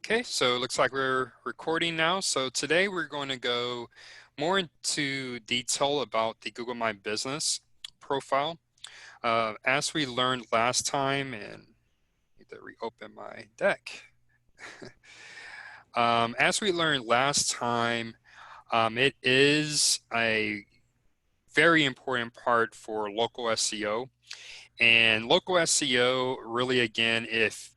Okay, so it looks like we're recording now. So today we're going to go more into detail about the Google My Business profile. As we learned last time, and I need to reopen my deck. As we learned last time, it is a very important part for local SEO. And local SEO, really, again, if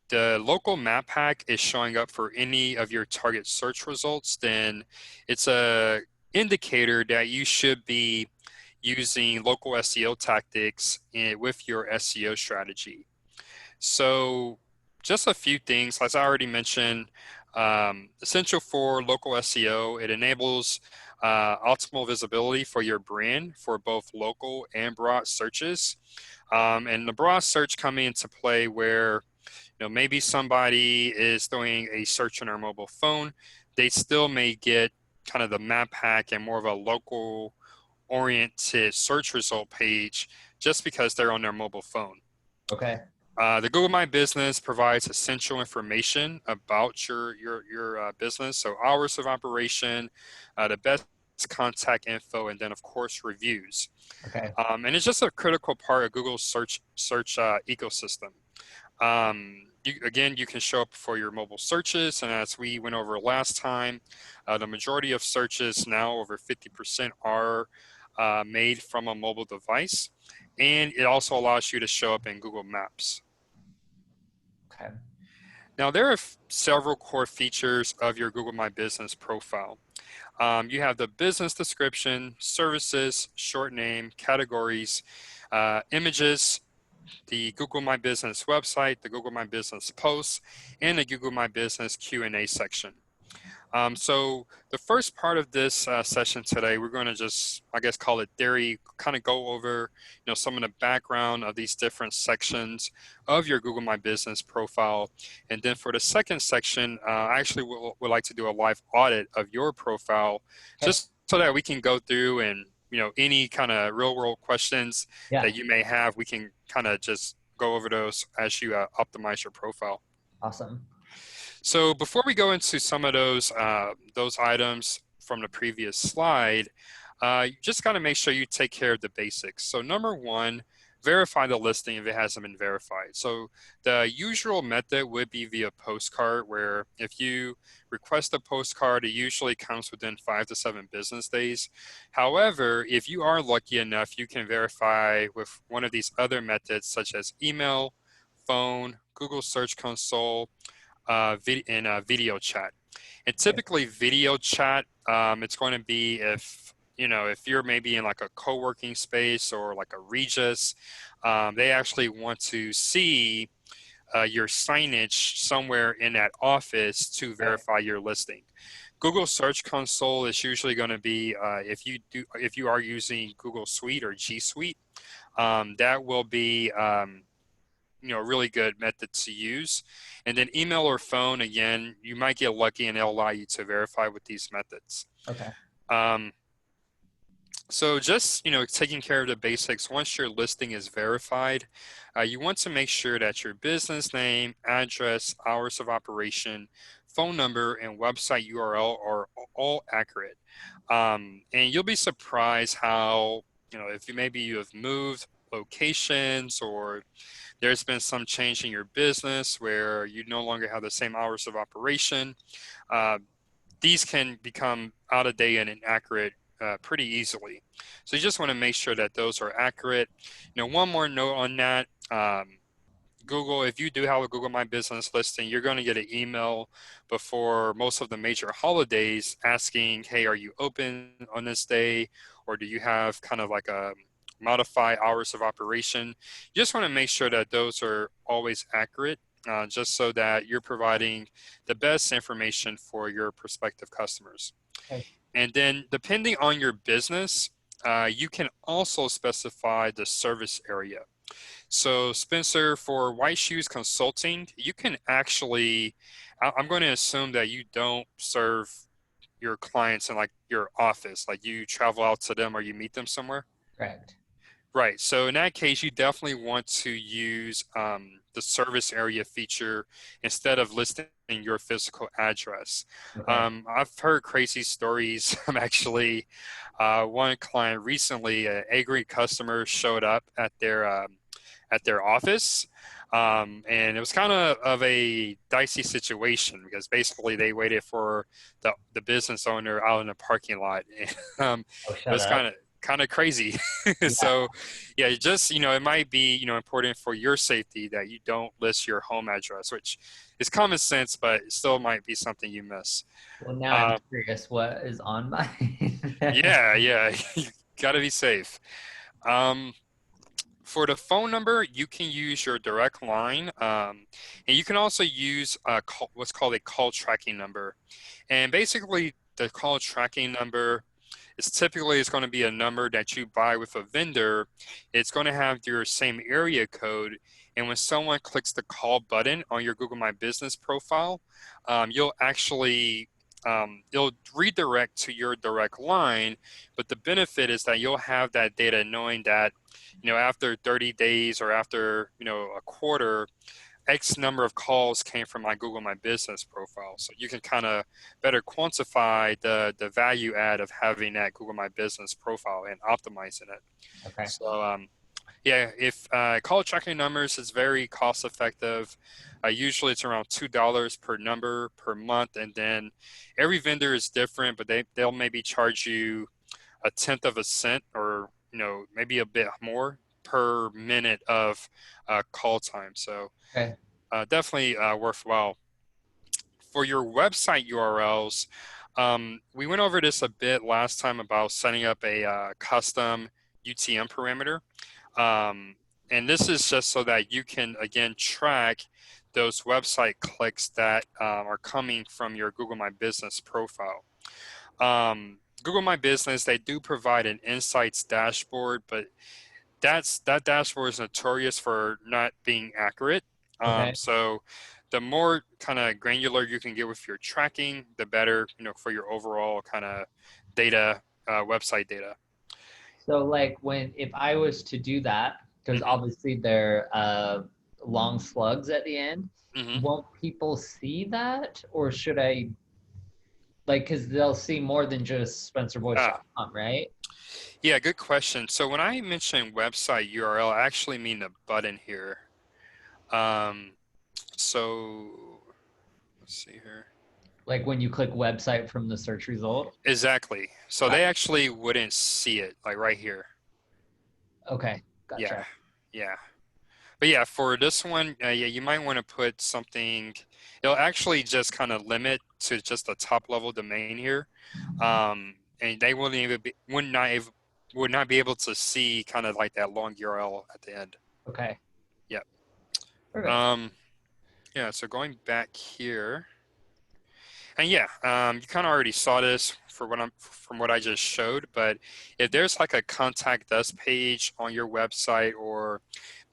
the local map pack is showing up for any of your target search results, then it's a indicator that you should be using local SEO tactics with your SEO strategy. So just a few things, as I already mentioned, essential for local SEO, it enables optimal visibility for your brand for both local and broad searches. And the broad search coming into play where maybe somebody is doing a search on their mobile phone, they still may get kind of the map hack and more of a local oriented search result page just because they're on their mobile phone. Okay. The Google My Business provides essential information about your business, so hours of operation, the best contact info, and then of course reviews. Okay. And it's just a critical part of Google's search ecosystem. Again, you can show up for your mobile searches, and as we went over last time, the majority of searches now, over 50%, are made from a mobile device, and it also allows you to show up in Google Maps. Okay. Now, there are several core features of your Google My Business profile. You have the business description, services, short name, categories, images, the Google My Business website, the Google My Business posts, and the Google My Business Q&A section. So the first part of this session today, we're going to just, I guess, call it theory, kind of go over, some of the background of these different sections of your Google My Business profile. And then for the second section, I actually would like to do a live audit of your profile, Okay. just so that we can go through and, any kind of real world questions Yeah. that you may have, we can kind of just go over those as you optimize your profile. Awesome. So before we go into some of those items from the previous slide, you just got to make sure you take care of the basics. So number one, verify the listing if it hasn't been verified. So the usual method would be via postcard, where if you request a postcard, it usually comes within 5 to 7 business days. However, if you are lucky enough, you can verify with one of these other methods, such as email, phone, Google Search Console, video chat. And Okay. typically video chat, it's going to be if you're maybe in like a co-working space or like a Regis, they actually want to see your signage somewhere in that office to Right. verify your listing. Google Search Console is usually going to be if you are using Google Suite or G Suite, that will be a really good method to use. And then email or phone, again, you might get lucky and it'll allow you to verify with these methods. Okay. Um, so just, taking care of the basics, once your listing is verified, you want to make sure that your business name, address, hours of operation, phone number, and website URL are all accurate. And you'll be surprised how, if you have moved locations, or there's been some change in your business where you no longer have the same hours of operation, these can become out of date and inaccurate pretty easily. So you just want to make sure that those are accurate. One more note on that. Google, if you do have a Google My Business listing, you're going to get an email before most of the major holidays asking, hey, are you open on this day? Or do you have kind of like a modify hours of operation? You just want to make sure that those are always accurate, just so that you're providing the best information for your prospective customers. Okay. And then depending on your business, you can also specify the service area. So Spencer, for White Shoes Consulting, you can actually, I'm going to assume that you don't serve your clients in like your office, like you travel out to them or you meet them somewhere. Correct. Right. So in that case, you definitely want to use the service area feature instead of listing in your physical address. Okay. I've heard crazy stories. Actually, one client recently, an angry customer showed up at their office. And it was kind of a dicey situation because basically they waited for the business owner out in the parking lot. And, Oh, it shut was up. kind of crazy. Yeah. So, yeah, it might be, important for your safety that you don't list your home address, which is common sense, but it still might be something you miss. Well, now I'm Uh, curious what is on mine. yeah, you gotta be safe. Um, For the phone number, you can use your direct line, and you can also use what's called a call tracking number. And basically, the call tracking number is typically it's going to be a number that you buy with a vendor. It's going to have your same area code, and when someone clicks the call button on your Google My Business profile, you'll actually it'll redirect to your direct line. But the benefit is that you'll have that data knowing that after 30 days or after a quarter, X number of calls came from my Google My Business profile. So you can kind of better quantify the value add of having that Google My Business profile and optimizing it. Okay. So yeah, if call tracking numbers is very cost effective. Usually it's around $2 per number per month, and then every vendor is different, but they'll maybe charge you a tenth of a cent or maybe a bit more per minute of call time. So Okay. definitely worthwhile. For your website URLs, we went over this a bit last time about setting up a custom UTM parameter. Um, and this is just so that you can, again, track those website clicks that are coming from your Google My Business profile. Google My Business, they do provide an insights dashboard, but that dashboard is notorious for not being accurate. Okay. So the more kind of granular you can get with your tracking, the better, for your overall kind of data, website data. So, like, if I was to do that, because Hmm. obviously they're long slugs at the end, Hmm. won't people see that, or should I like because they'll see more than just Ah, spencervoice.com, right? yeah, good question. So when I mention website URL, I actually mean the button here. Um, so let's see here. Like when you click website from the search result. Exactly. So Got they actually wouldn't see it, like right here. Okay, Yeah, gotcha. yeah. But yeah, for this one, yeah, you might want to put something. It'll actually just kind of limit to just the top level domain here, and they wouldn't even would not be able to see kind of like that long URL at the end. Okay, Yep. perfect. Um, yeah. So going back here, and yeah, you kind of already saw this from what I just showed. But if there's like a contact us page on your website, or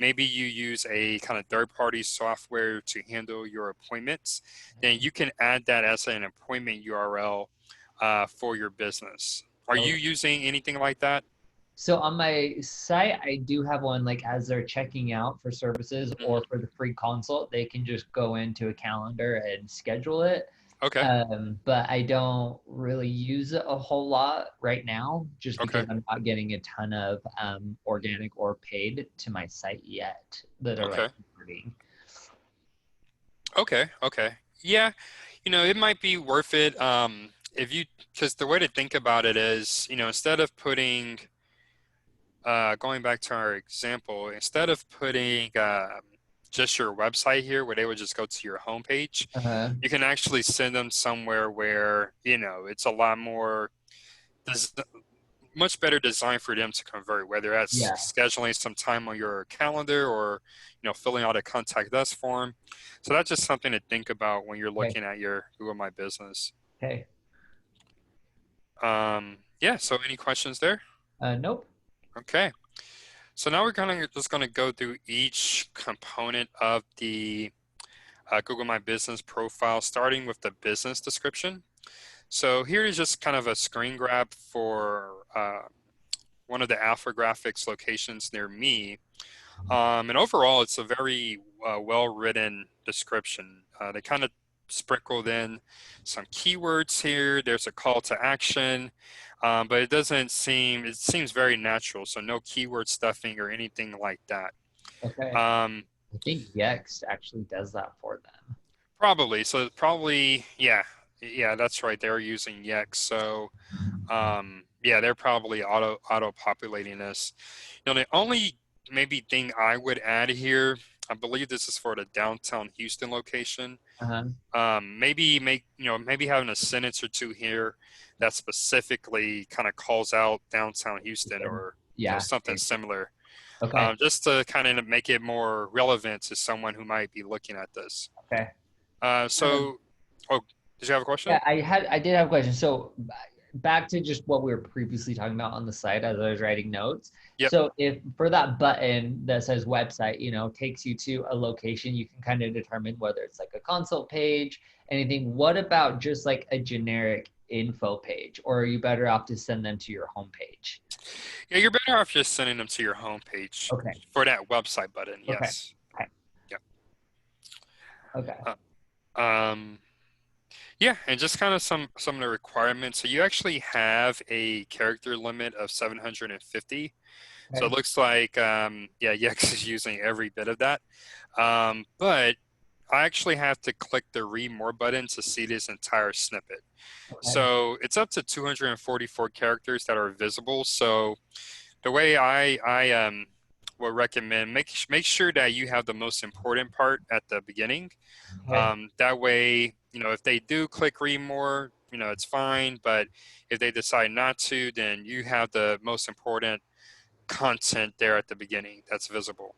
maybe you use a kind of third-party software to handle your appointments, then you can add that as an appointment URL for your business. Are you Okay. using anything like that? So on my site, I do have one like as they're checking out for services or Hmm. for the free consult, they can just go into a calendar and schedule it. Okay. But I don't really use it a whole lot right now, just because Okay. I'm not getting a ton of organic or paid to my site yet that are like Okay. converting. Okay. Okay. Yeah. It might be worth it. If you, because the way to think about it is, instead of putting going back to our example, instead of putting just your website here where they would just go to your homepage, Uh, you can actually send them somewhere where, it's a lot more, des- much better designed for them to convert, whether that's yeah. scheduling some time on your calendar or, filling out a contact us form. So that's just something to think about when you're Okay. looking at your Google My Business. Okay. Yeah, so any questions there? Nope. Okay. So now we're gonna go through each component of the Google My Business profile, starting with the business description. So here is just kind of a screen grab for one of the Alpha Graphics locations near me. And overall, it's a very well-written description. They kind of sprinkled in some keywords here. There's a call to action, but it seems very natural. So no keyword stuffing or anything like that. Okay. Um, I think Yext actually does that for them. Probably. So probably, yeah, yeah, that's right. They're using Yext. So yeah, they're probably auto populating this. The only maybe thing I would add here, I believe this is for the downtown Houston location. Uh-huh. Maybe having a sentence or two here that specifically kind of calls out downtown Houston or Yeah. something similar, Okay. just to kind of make it more relevant to someone who might be looking at this. Okay. Um, So, oh, did you have a question? yeah, I did have a question. So back to just what we were previously talking about on the site as I was writing notes. Yep. So if for that button that says website, takes you to a location, you can kind of determine whether it's like a consult page, anything. What about just like a generic info page, or are you better off to send them to your homepage? Yeah, you're better off just sending them to your homepage Okay. for that website button. Okay. Yes. Okay. Yep. Okay. Um, yeah, and just kind of some of the requirements. So you actually have a character limit of 750. So it Okay. looks like yeah, Yex is using every bit of that. But I actually have to click the read more button to see this entire snippet. Okay. So it's up to 244 characters that are visible. So the way I would recommend make sure that you have the most important part at the beginning. Okay. That way, if they do click read more, it's fine. But if they decide not to, then you have the most important content there at the beginning that's visible.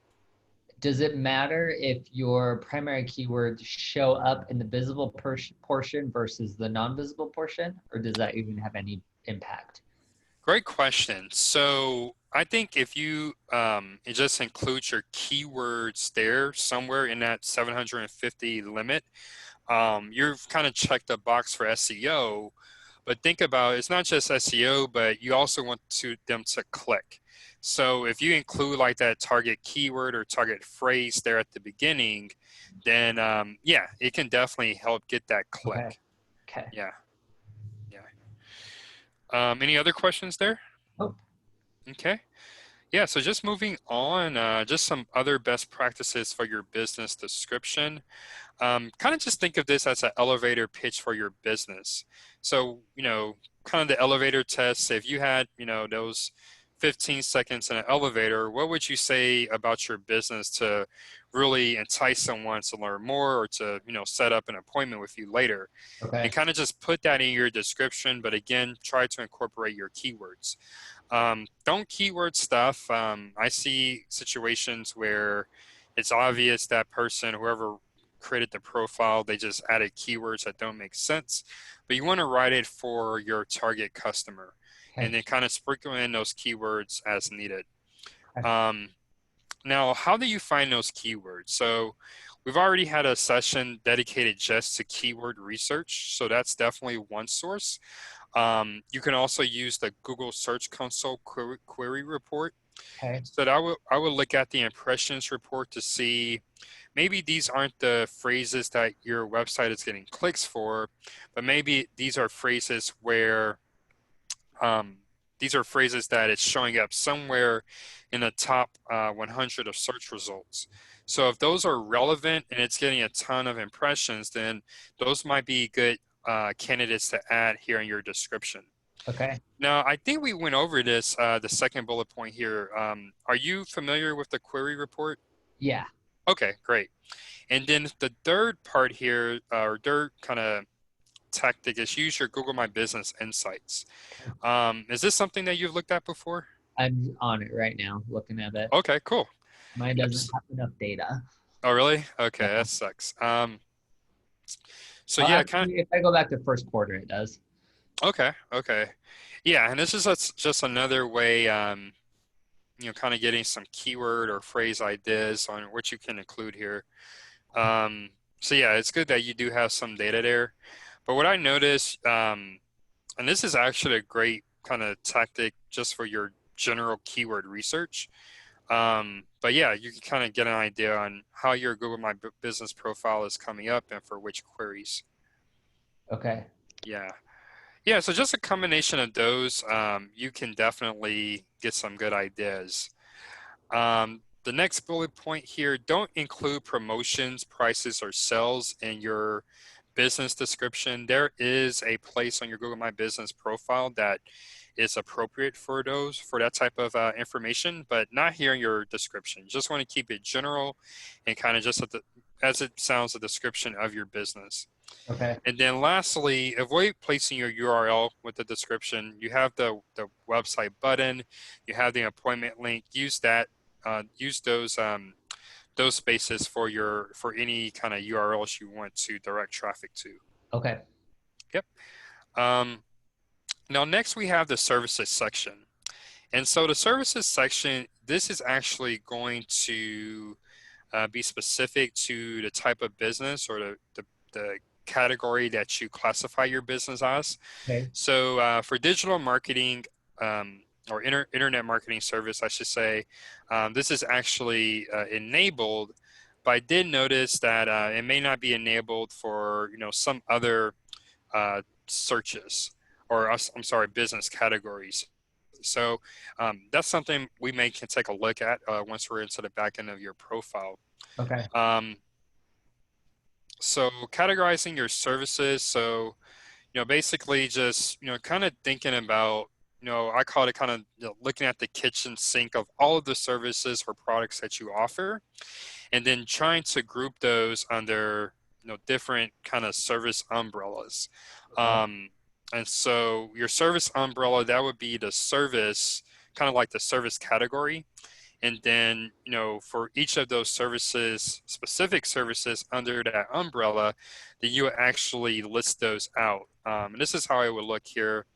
Does it matter if your primary keywords show up in the visible portion versus the non-visible portion, or does that even have any impact? Great question. So I think if you it just includes your keywords there somewhere in that 750 limit, you've kind of checked the box for SEO. But think about it's not just SEO, but you also want them to click. So if you include like that target keyword or target phrase there at the beginning, then yeah, it can definitely help get that Okay. click. Okay. Yeah, yeah. Any other questions there? Oh, Okay. Yeah, so just moving on, just some other best practices for your business description. Kind of just think of this as an elevator pitch for your business. So, kind of the elevator test. If you had, those 15 seconds in an elevator, what would you say about your business to really entice someone to learn more or to, set up an appointment with you later? And okay. kind of just put that in your description, but again, try to incorporate your keywords. Don't keyword stuff. I see situations where it's obvious that person, whoever created the profile, they just added keywords that don't make sense. But you want to write it for your target customer and Okay. then kind of sprinkle in those keywords as needed. Okay. Um, Now, how do you find those keywords? So we've already had a session dedicated just to keyword research. So that's definitely one source. You can also use the Google Search Console query report. Okay. So that I would look at the impressions report to see maybe these aren't the phrases that your website is getting clicks for, but maybe um, these are phrases that it's showing up somewhere in the top 100 of search results. So if those are relevant and it's getting a ton of impressions, then those might be good candidates to add here in your description. Okay. Now, I think we went over this, the second bullet point here. Are you familiar with the query report? Yeah. Okay, great. And then the third part here, or third kind of tactic is use your Google My Business Insights. Okay. Is this something that you've looked at before? I'm on it right now, looking at it. Okay, cool. Mine Yep. doesn't have enough data. Oh, really? Okay, Yeah. that sucks. So Well, yeah, kind actually, if I go back to first quarter, it does. of, okay. Yeah, and this is just another way, kind of getting some keyword or phrase ideas on what you can include here. So yeah, it's good that you do have some data there. But what I noticed, and this is actually a great kind of tactic just for your general keyword research. But yeah, you can kind of get an idea on how your Google My Business profile is coming up and for which queries. Okay. Yeah. Yeah, so just a combination of those, you can definitely get some good ideas. The next bullet point here, don't include promotions, prices, or sales in your business description. There is a place on your Google My Business profile that is appropriate for that type of information, but not here in your description. Just want to keep it general and kind of just as it sounds, a description of your business. Okay. And then lastly, avoid placing your URL with the description. You have the website button, you have the appointment link. Use that. Use those spaces for any kind of URLs you want to direct traffic to. Okay. Yep. Um, Now next we have the services section. And so the services section, this is actually going to be specific to the type of business or the category that you classify your business as. Okay. So for digital marketing or internet marketing service, I should say, this is actually enabled. But I did notice that it may not be enabled for some other searches or I'm sorry, business categories. So that's something we can take a look at once we're into the back end of your profile. Okay. Um, so categorizing your services. So, basically just, kind of thinking about, I call it kind of looking at the kitchen sink of all of the services or products that you offer, and then trying to group those under, different kind of service umbrellas. Okay. And so your service umbrella, that would be the service, kind of like the service category. And then, for each of those services, specific services under that umbrella, then you would actually list those out. And this is how it would look here.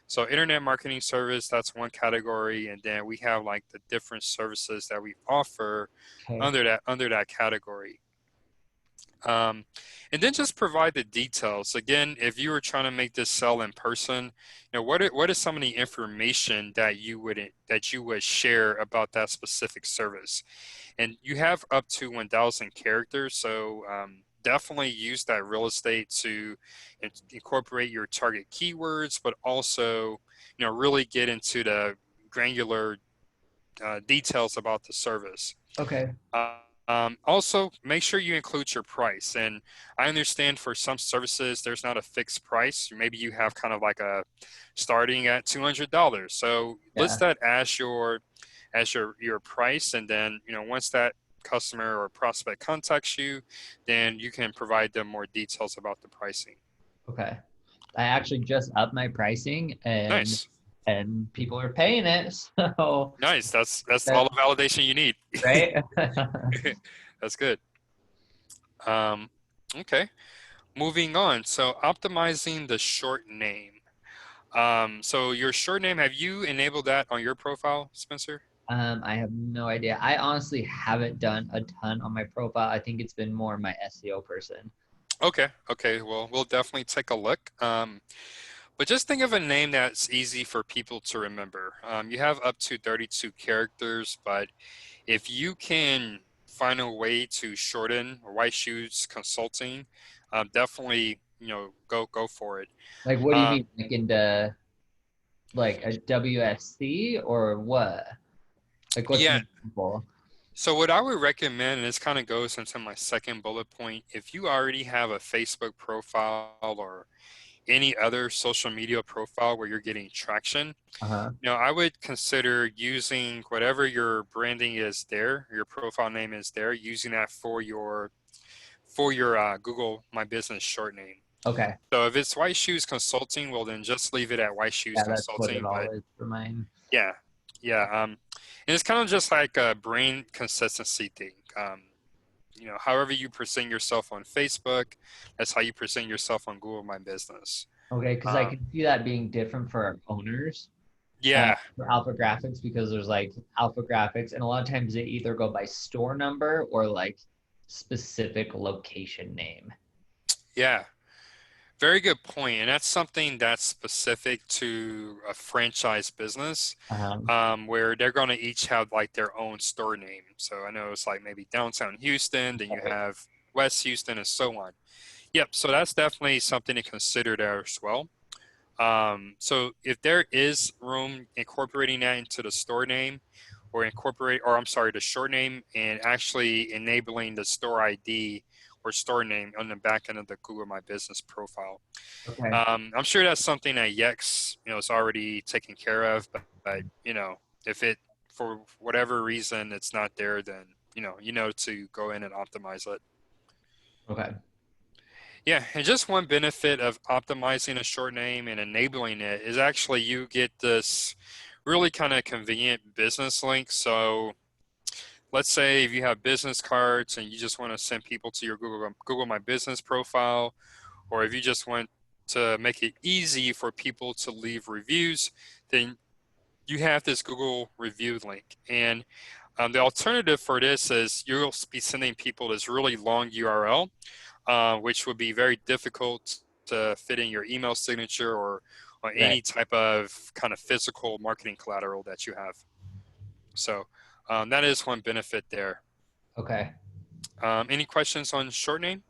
So internet marketing service, that's one category. And then we have like the different services that we offer Okay. under that category. Um, and then just provide the details. Again, if you were trying to make this sell in person, what is some of the information that you would share about that specific service? And you have up to 1,000 characters, so definitely use that real estate to incorporate your target keywords, but also, really get into the granular details about the service. Okay. Also, make sure you include your price. And I understand for some services, there's not a fixed price. Maybe you have kind of like a starting at $200. So list Yeah. that as your price. And then, once that customer or prospect contacts you, then you can provide them more details about the pricing. Okay. I actually just upped my pricing Nice. and people are paying it. So Nice. That's all that's the validation you need. right. That's good. Um, okay. Moving on. So optimizing the short name. So your short name, have you enabled that on your profile, Spencer? I have no idea. I honestly haven't done a ton on my profile. I think it's been more my SEO person. Okay. Okay. Well, we'll definitely take a look. But just think of a name that's easy for people to remember. You have up to 32 characters, but if you can find a way to shorten White Shoes Consulting, definitely, go for it. Like, what do you Um, mean? Like into like a WSC or what? Like, what's yeah. an example? So what I would recommend, and this kind of goes into my second bullet point, if you already have a Facebook profile or any other social media profile where you're getting traction, Uh-huh. I would consider using whatever your branding is there, your profile name is there, using that for your Google My Business short name. Okay. So if it's White Shoes Consulting, well then just leave it at White Shoes Yeah, that's what it Consulting. all But is for mine. yeah, yeah, and it's kind of just like a brain consistency thing. However you present yourself on Facebook, that's how you present yourself on Google My Business. Okay, because I Um, can see that being different for our owners, yeah, for Alpha Graphics, because there's like Alpha Graphics, and a lot of times they either go by store number or like specific location name. yeah. Very good point, and that's something that's specific to a franchise business, Um, where they're going to each have like their own store name. So I know it's like maybe downtown Houston, then you right, have West Houston, and so on. Yep, so that's definitely something to consider there as well. So if there is room incorporating that into the store name, or I'm sorry, the short name, and actually enabling the store ID or store name on the back end of the Google My Business profile. okay, I'm sure that's something that Yext, is already taken care of, but if it, for whatever reason, it's not there, then, to go in and optimize it. okay. Yeah, and just one benefit of optimizing a short name and enabling it is actually you get this really kind of convenient business link. So let's say if you have business cards and you just want to send people to your Google My Business profile, or if you just want to make it easy for people to leave reviews, then you have this Google review link. And the alternative for this is you'll be sending people this really long URL, which would be very difficult to fit in your email signature or Right. any type of kind of physical marketing collateral that you have. So that is one benefit there. Okay. Any questions on short name?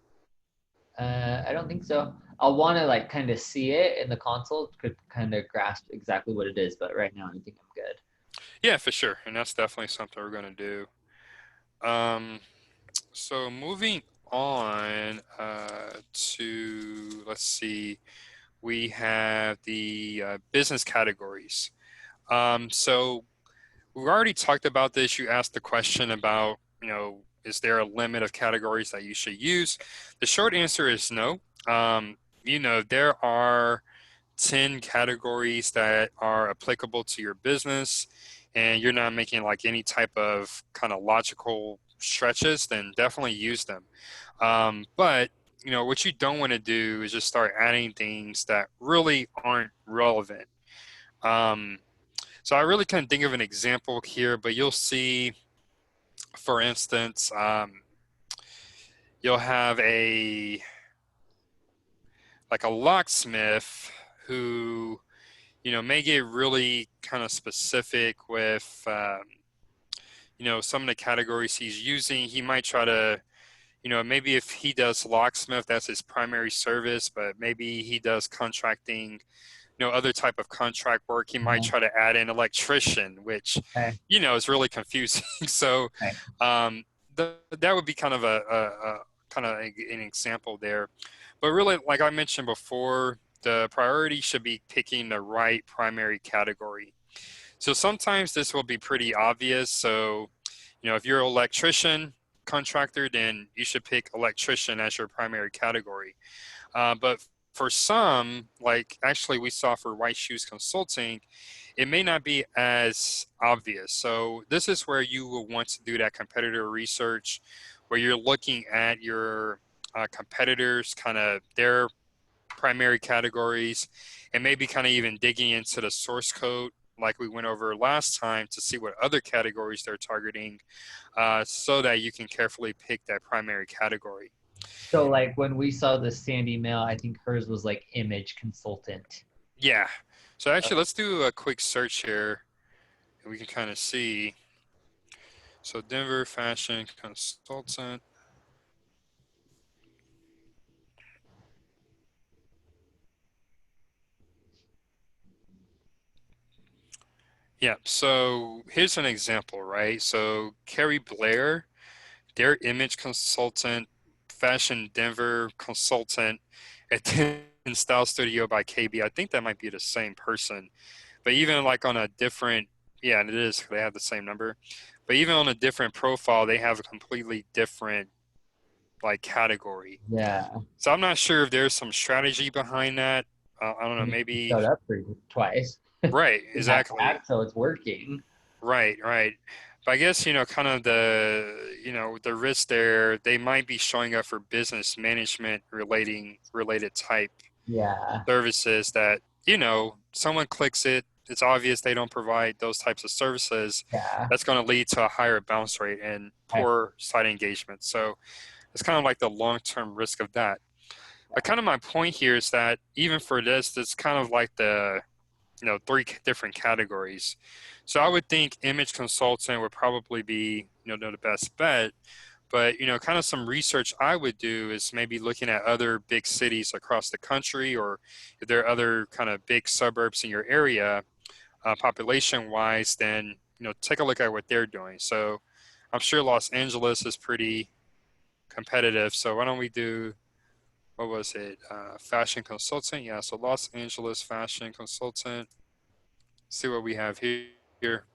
I don't think so. I'll want to like kind of see it in the console to kind of grasp exactly what it is, but right now I think I'm good. Yeah, for sure. And that's definitely something we're going to do. So moving on to, let's see, we have the business categories. So we've already talked about this. You asked the question about, is there a limit of categories that you should use? The short answer is no. There are 10 categories that are applicable to your business, and you're not making like any type of kind of logical stretches, then definitely use them. But what you don't want to do is just start adding things that really aren't relevant. Um, so I really couldn't think of an example here, but you'll see, for instance, you'll have a locksmith who, may get really kind of specific with, some of the categories he's using. He might try to, maybe if he does locksmith, that's his primary service, but maybe he does contracting, other type of contract work. He might Uh-huh. try to add in electrician, which, Okay. is really confusing. So Okay. um, that would be kind of a kind of an example there. But really, like I mentioned before, the priority should be picking the right primary category. So sometimes this will be pretty obvious. So, if you're an electrician contractor, then you should pick electrician as your primary category. But for some, like actually we saw for White Shoes Consulting, it may not be as obvious. So this is where you will want to do that competitor research, where you're looking at your competitors, kind of their primary categories, and maybe kind of even digging into the source code like we went over last time to see what other categories they're targeting, so that you can carefully pick that primary category. So like when we saw the Sandy mail, I think hers was like image consultant. Yeah. So Uh, actually, let's do a quick search here, and we can kind of see. So Denver fashion consultant. Yeah. So here's an example, right? So Carrie Blair, their image consultant, fashion Denver consultant at Ten Style Studio by KB. I think that might be the same person, but even like on a different, yeah, it is. They have the same number, but even on a different profile, they have a completely different like category. yeah. So I'm not sure if there's some strategy behind that. I don't I know, mean, she maybe. showed up for you twice Right, in that tag, exactly. so it's working. Right, right. But I guess, kind of the risk there, they might be showing up for business management related type Yeah. services that, someone clicks it, it's obvious they don't provide those types of services. Yeah. That's going to lead to a higher bounce rate and Okay. poor site engagement. So it's kind of like the long-term risk of that. But kind of my point here is that even for this, it's kind of like the, three different categories. So I would think image consultant would probably be, the best bet. But, kind of some research I would do is maybe looking at other big cities across the country, or if there are other kind of big suburbs in your area, population wise, then, take a look at what they're doing. So I'm sure Los Angeles is pretty competitive. So why don't we do, what was it? Fashion consultant. Yeah. So Los Angeles fashion consultant. See what we have here.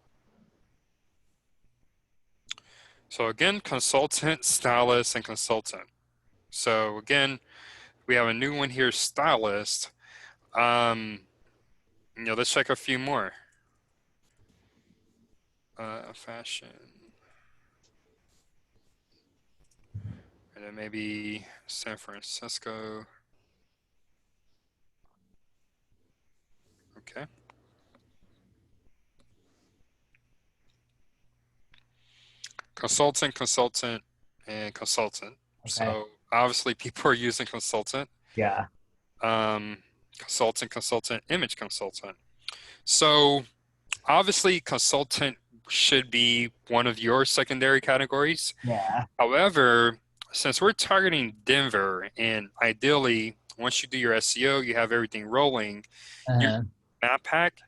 So again, consultant, stylist, and consultant. So again, we have a new one here, stylist. Um, let's check a few more. Fashion, and then maybe San Francisco. Okay. Consultant, consultant, and consultant. Okay. So obviously people are using consultant. Yeah. Um, consultant, consultant, image consultant. So obviously consultant should be one of your secondary categories. Yeah. However, since we're targeting Denver, and ideally, once you do your SEO, you have everything rolling, you Uh-huh. map pack.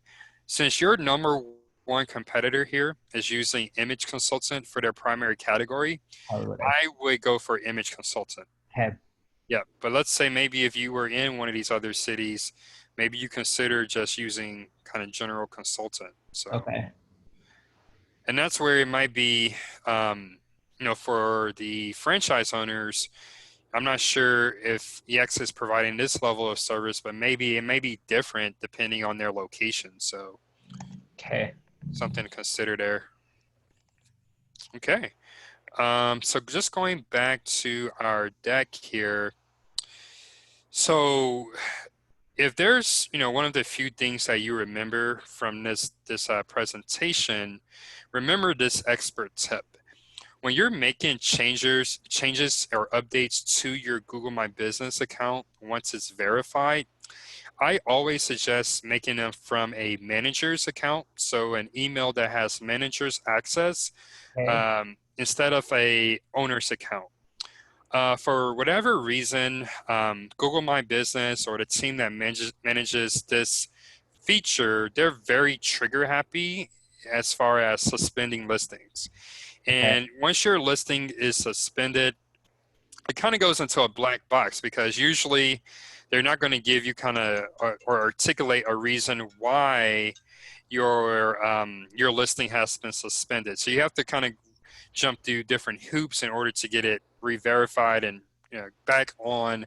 Since your number one competitor here is using image consultant for their primary category, Totally. I would go for image consultant. Okay. Yeah, but let's say maybe if you were in one of these other cities, maybe you consider just using kind of general consultant. So, Okay. and that's where it might be, for the franchise owners. I'm not sure if EX is providing this level of service, but maybe it may be different depending on their location. So Okay. something to consider there. Okay. So just going back to our deck here. So if there's, one of the few things that you remember from this presentation, remember this expert tip. When you're making changes or updates to your Google My Business account once it's verified, I always suggest making them from a manager's account, so an email that has manager's access, Okay. instead of a owner's account. For whatever reason, Google My Business or the team that manages this feature, they're very trigger happy as far as suspending listings. Okay. And once your listing is suspended, it kind of goes into a black box because usually they're not going to give you kind of or articulate a reason why your listing has been suspended. So you have to kind of jump through different hoops in order to get it re-verified and back on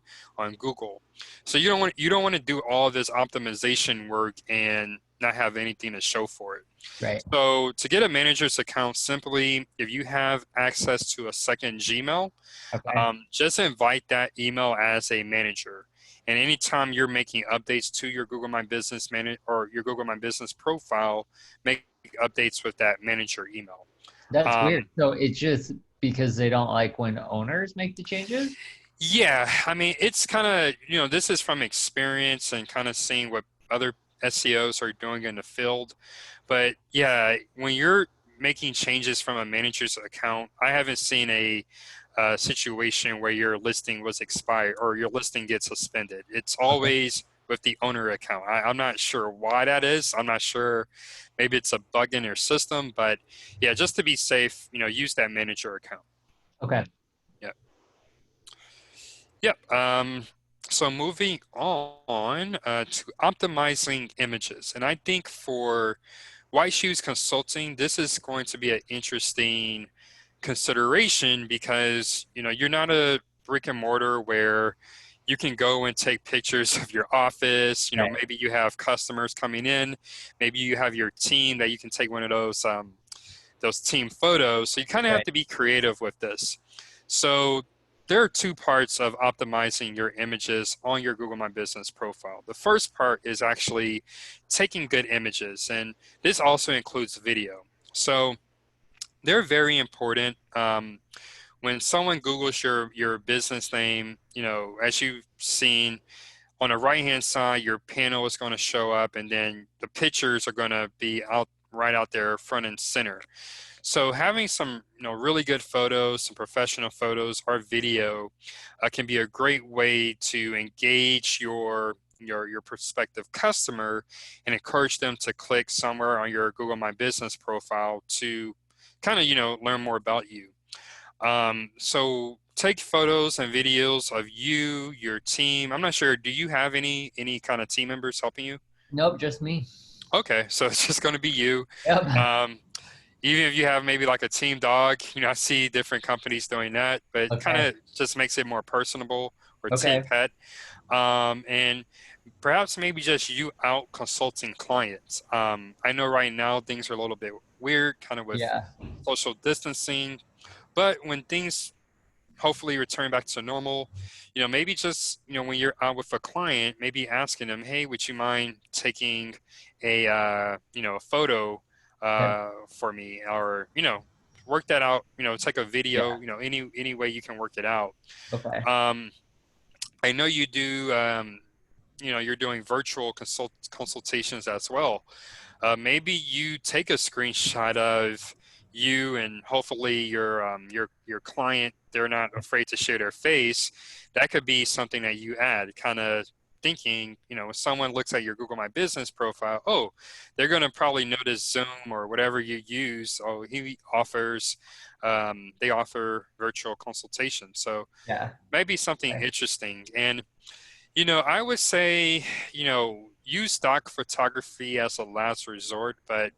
Google. So you don't want to do all this optimization work and not have anything to show for it. Right. So to get a manager's account, simply if you have access to a second Gmail, Okay. just invite that email as a manager. And anytime you're making updates to your Google My Business or your Google My Business profile, make updates with that manager email. That's weird. Um, So it's just because they don't like when owners make the changes? yeah, I mean, it's kind of, this is from experience and kind of seeing what other SEOs are doing in the field. But yeah, when you're making changes from a manager's account, I haven't seen a situation where your listing was expired or your listing gets suspended. It's Okay. always with the owner account. I'm not sure why that is. I'm not sure. Maybe it's a bug in your system, but yeah, just to be safe, use that manager account. Okay. Yeah. Yep. So moving on to optimizing images. And I think for White Shoes Consulting, this is going to be an interesting consideration because, you're not a brick and mortar where you can go and take pictures of your office. Right. Maybe you have customers coming in. Maybe you have your team that you can take one of those team photos. So you kind of have Right. to be creative with this. So there are two parts of optimizing your images on your Google My Business profile. The first part is actually taking good images, and this also includes video. So they're very important. when someone Googles your business name, as you've seen on the right hand side, your panel is going to show up, and then the pictures are going to be out right out there front and center. So having some really good photos, some professional photos or video can be a great way to engage your prospective customer and encourage them to click somewhere on your Google My Business profile to kind of learn more about you. So take photos and videos of you, your team. I'm not sure, do you have any kind of team members helping you? Nope, just me. Okay, so it's just going to be you. Yep. Um, Even if you have maybe like a team dog, I see different companies doing that, but it kind Okay. of just makes it more personable, or team Okay. pet. And perhaps maybe just you out consulting clients. I know right now things are a little bit weird, kind of with Yeah. social distancing, but when things hopefully return back to normal, maybe just, when you're out with a client, maybe asking them, hey, would you mind taking a photo Okay. for me, or, work that out, take a video, Yeah. any way you can work it out. Okay. Um, I know you do, you're doing virtual consultations as well. Maybe you take a screenshot of you, and hopefully your client, they're not afraid to share their face. That could be something that you add, kind of thinking, if someone looks at your Google My Business profile, oh, they're going to probably notice Zoom or whatever you use. Oh, they offer virtual consultation. So Yeah. maybe something Okay. interesting. And I would say, use stock photography as a last resort, but,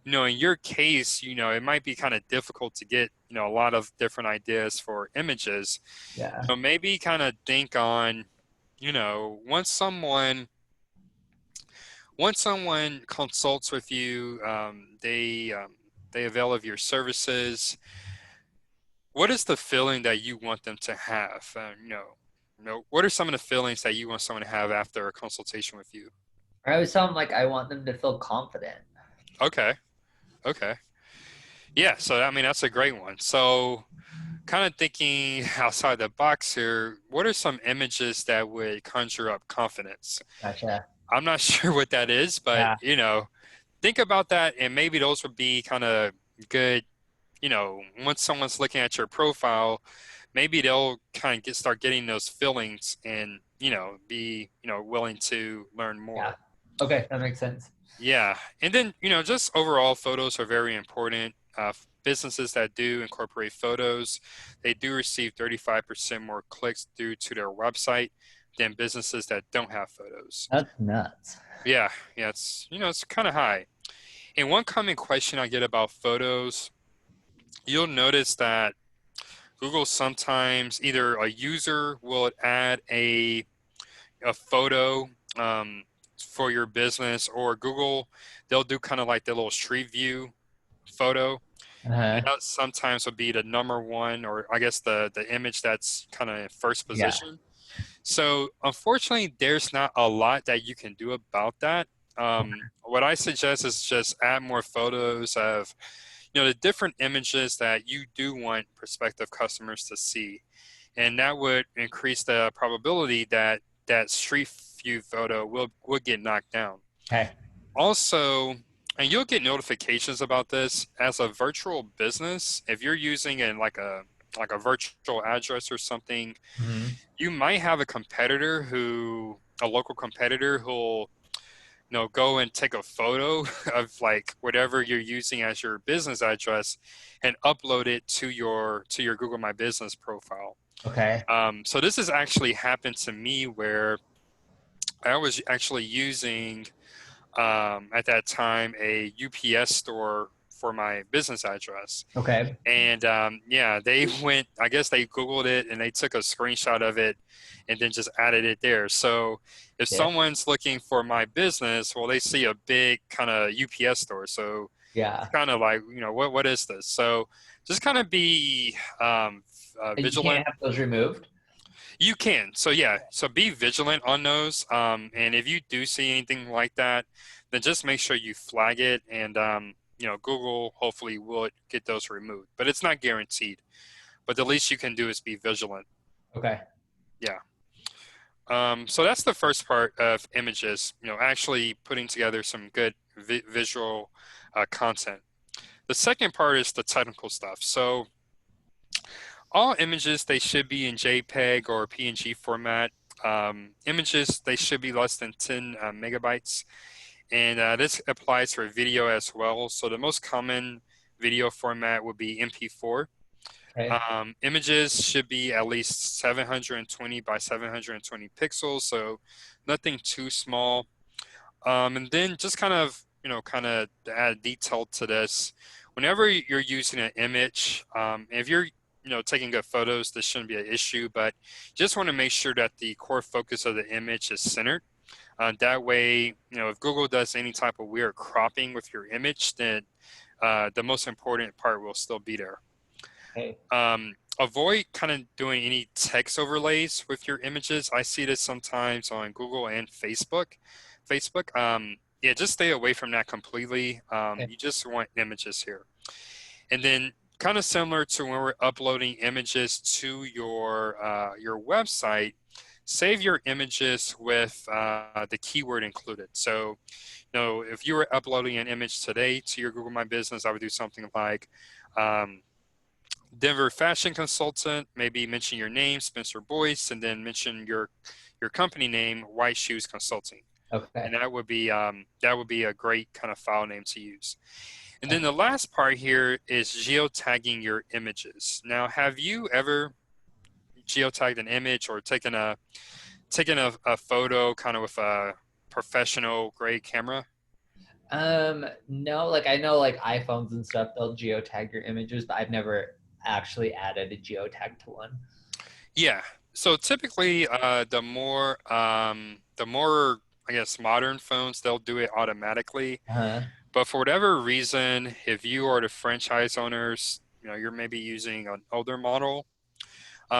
in your case, it might be kind of difficult to get, a lot of different ideas for images. Yeah. So maybe kind of think on, you know, once someone once someone consults with you, they avail of your services. What is the feeling that you want them to have? What are some of the feelings that you want someone to have after a consultation with you? I always tell them like I want them to feel confident. Okay. Okay. Yeah. So, I mean, that's a great one. So, kind of thinking outside the box here, what are some images that would conjure up confidence? Gotcha. I'm not sure what that is, but, Yeah. think about that, and maybe those would be kind of good. Once someone's looking at your profile, maybe they'll kind of start getting those feelings, and, be, willing to learn Yeah. more. Okay, that makes sense. Yeah. And then, just overall, photos are very important. Businesses that do incorporate photos, they do receive 35% more clicks due to their website than businesses that don't have photos. That's nuts. Yeah. Yeah. It's kind of high. And one common question I get about photos, you'll notice that Google sometimes, either a user will add a photo for your business, or Google, they'll do kind of like the little street view photo. And Uh-huh. that sometimes will be the number one, or I guess the image that's kind of in first Yeah. position. So unfortunately, there's not a lot that you can do about that. What I suggest is just add more photos of, the different images that you do want prospective customers to see. And that would increase the probability that that street view photo will get knocked down. Okay. Also, and you'll get notifications about this as a virtual business, if you're using it in like a virtual address or something, Hmm. you might have a local competitor who'll, go and take a photo of like whatever you're using as your business address and upload it to your Google My Business profile. Okay. So this has actually happened to me, where I was actually using, at that time, a UPS store for my business address. Okay. And yeah, they went, I guess they Googled it and they took a screenshot of it and then just added it there. So if Yeah. someone's looking for my business, well, they see a big kind of UPS store. So it's Yeah. kind of like, what is this? So just kind of be And you vigilant. can't have those removed? You can. So yeah, so be vigilant on those. And if you do see anything like that, then just make sure you flag it, and Google hopefully will get those removed, but it's not guaranteed. but the least you can do is be vigilant. Okay. Yeah. So that's the first part of images, actually putting together some good visual content. The second part is the technical stuff. So all images, they should be in JPEG or PNG format. Images, they should be less than 10 megabytes. And this applies for video as well. So the most common video format would be MP4. Okay. Images should be at least 720 by 720 pixels, so nothing too small. And then just kind of to add detail to this, whenever you're using an image, if you're, taking good photos, this shouldn't be an issue, but you just want to make sure that the core focus of the image is centered. That way, if Google does any type of weird cropping with your image, then the most important part will still be there. Okay. Avoid kind of doing any text overlays with your images. I see this sometimes on Google and Facebook. Yeah, just stay away from that completely. Okay. You just want images here. And then kind of similar to when we're uploading images to your website, save your images with the keyword included. So, if you were uploading an image today to your Google My Business, I would do something like Denver fashion consultant, maybe mention your name, Spencer Boyce, and then mention your company name, White Shoes Consulting. Okay. And that would be a great kind of file name to use. And then the last part here is geotagging your images. Now, have you ever geotagged an image or taken a photo kind of with a professional grade camera? No, like I know like iPhones and stuff, they'll geotag your images, but I've never actually added a geotag to one. Yeah. So typically, the more I guess modern phones, they'll do it automatically. Uh-huh. But for whatever reason, if you are the franchise owners, you're maybe using an older model.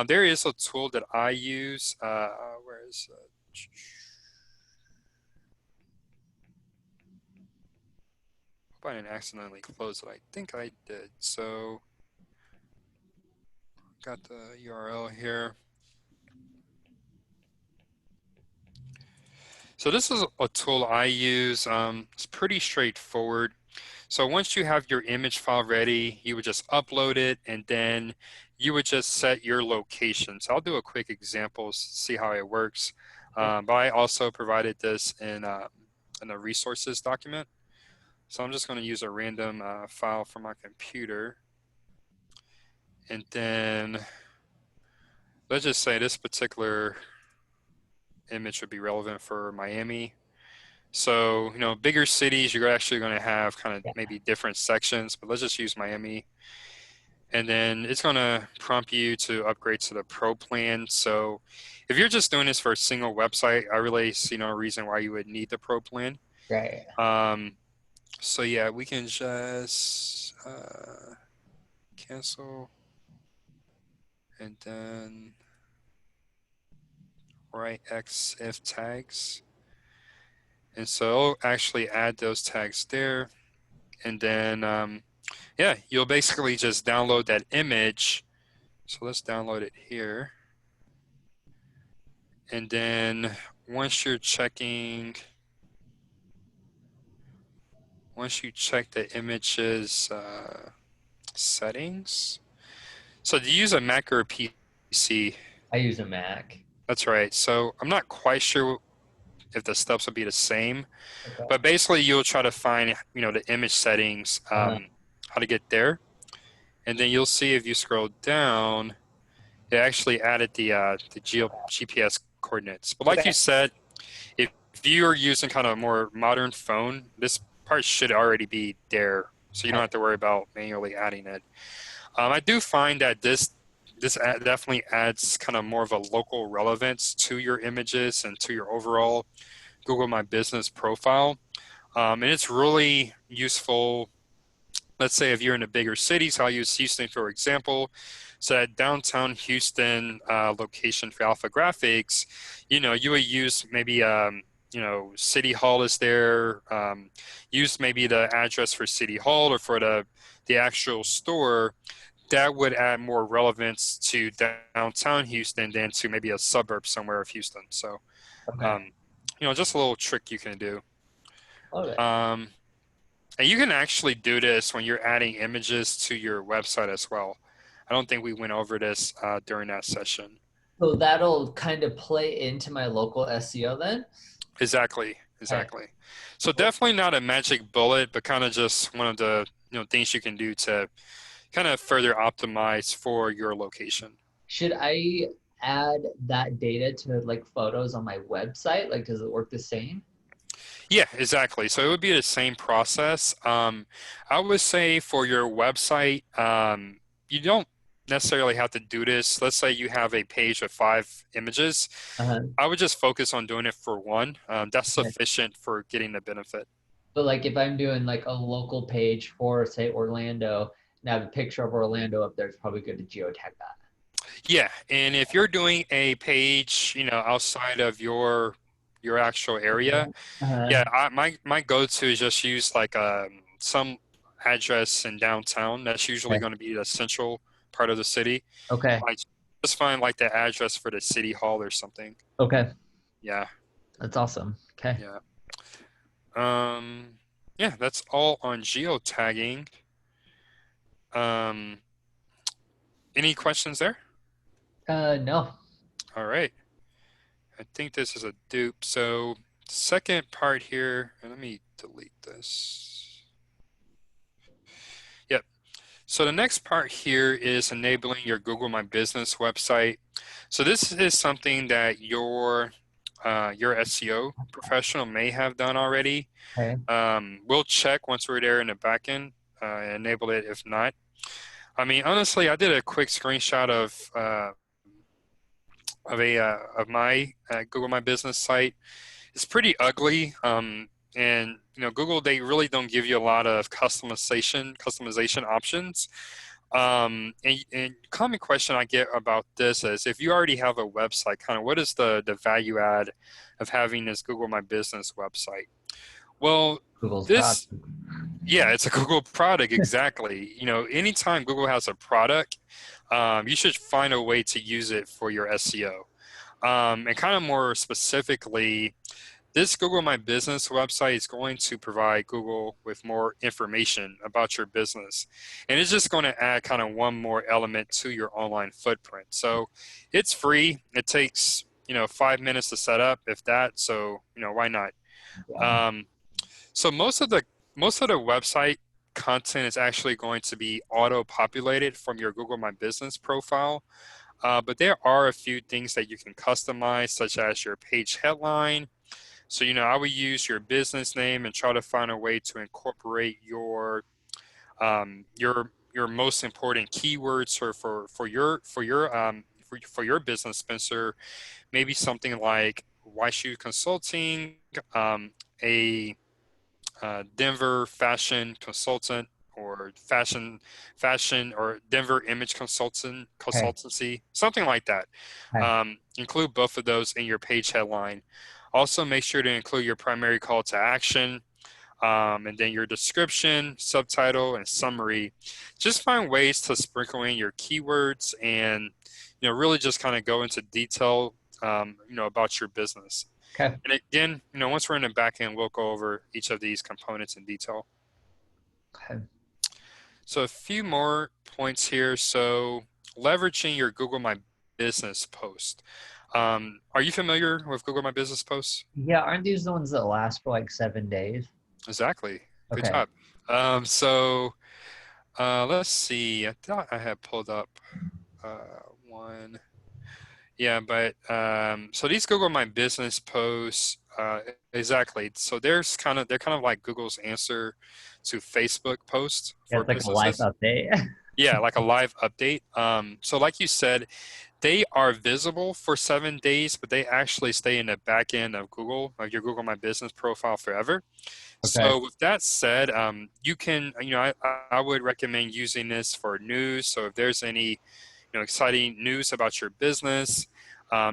There is a tool that I use. Where is Hope I didn't accidentally close it. I think I did. So got the URL here. So this is a tool I use. It's pretty straightforward. So once you have your image file ready, you would just upload it and then you would just set your location. So I'll do a quick example, see how it works. Okay. But I also provided this in a resources document. So I'm just going to use a random file from my computer. And then let's just say this particular image would be relevant for Miami. So, bigger cities, you're actually going to have kind of Yeah. maybe different sections, but let's just use Miami. And then it's going to prompt you to upgrade to the Pro plan. So if you're just doing this for a single website, I really see no reason why you would need the Pro plan. Right. So yeah, we can just cancel and then write X if tags. And so I'll actually add those tags there. And then, yeah, you'll basically just download that image. So let's download it here. And then once you check the images settings. So do you use a Mac or a PC? I use a Mac. That's right. So I'm not quite sure if the steps will be the same, Okay. but basically you'll try to find, the image settings, Uh-huh. how to get there. And then you'll see if you scroll down, it actually added the GPS coordinates. But like Okay. you said, if you're using kind of a more modern phone, this part should already be there, so you don't Okay. have to worry about manually adding it. I do find that this definitely adds kind of more of a local relevance to your images and to your overall Google My Business profile. And it's really useful. Let's say if you're in a bigger city, so I'll use Houston for example. So at downtown Houston location for Alpha Graphics, you would use maybe City Hall is there. Use maybe the address for City Hall or for the actual store. that would add more relevance to downtown Houston than to maybe a suburb somewhere of Houston. So, Okay. um, just a little trick you can do. Okay. Um, and you can actually do this when you're adding images to your website as well. I don't think we went over this during that session. So that'll kind of play into my local SEO then? Exactly, Okay. exactly. So definitely not a magic bullet, but kind of just one of the things you can do to kind of further optimize for your location. Should I add that data to like photos on my website? Like, does it work the same? Yeah, exactly. So it would be the same process. I would say for your website, you don't necessarily have to do this. Let's say you have a page with 5 images. Uh-huh. I would just focus on doing it for one. That's Okay. sufficient for getting the benefit. But like if I'm doing like a local page for say Orlando and I have a picture of Orlando up there, it's probably good to geotag that. Yeah, and if you're doing a page, outside of your actual area, Uh-huh. yeah, my go-to is just use like some address in downtown. That's usually Okay. going to be the central part of the city. Okay. Like just find like the address for the city hall or something. Okay. Yeah, That's awesome. Okay. yeah. Um, yeah, that's all on geotagging. Um, any questions there? No. All right. I think this is a dupe. So second part here, and let me delete this. Yep. So the next part here is enabling your Google My Business website. So this is something that your SEO professional may have done already. Okay. We'll check once we're there in the backend, enable it if not. I mean, honestly, I did a quick screenshot of my Google My Business site. It's pretty ugly. And Google, they really don't give you a lot of customization options. And common question I get about this is if you already have a website, kind of what is the value add of having this Google My Business website? Well, Google's product. this, yeah, it's a Google product, exactly. Anytime Google has a product, you should find a way to use it for your SEO. And kind of more specifically, this Google My Business website is going to provide Google with more information about your business. And it's just going to add kind of one more element to your online footprint. So it's free. It takes, 5 minutes to set up, if that. So, why not? Yeah. Um, so most of the website content is actually going to be auto-populated from your Google My Business profile. But there are a few things that you can customize, such as your page headline. So, I would use your business name and try to find a way to incorporate your most important keywords for your business, Spencer. Maybe something like Why Shoe Consulting, a Denver fashion consultant, or fashion or Denver image Okay. consultancy, something like that. Okay. Include both of those in your page headline. Also, make sure to include your primary call to action, and then your description, subtitle, and summary. Just find ways to sprinkle in your keywords and really just kind of go into detail about your business. Okay. And again, once we're in the back end, we'll go over each of these components in detail. Okay. So a few more points here. So leveraging your Google My Business post. Are you familiar with Google My Business posts? Yeah, aren't these the ones that last for like 7 days? Exactly. Good Okay. job. So let's see. I thought I had pulled up one. Yeah, but so these Google My Business posts, exactly. So they're kind of like Google's answer to Facebook posts Yeah, for it's like a live businesses. update. Yeah, like a live update. So like you said, they are visible for 7 days, but they actually stay in the back end of Google, of your Google My Business profile forever. Okay. So with that said, you can, I would recommend using this for news. So if there's any, exciting news about your business,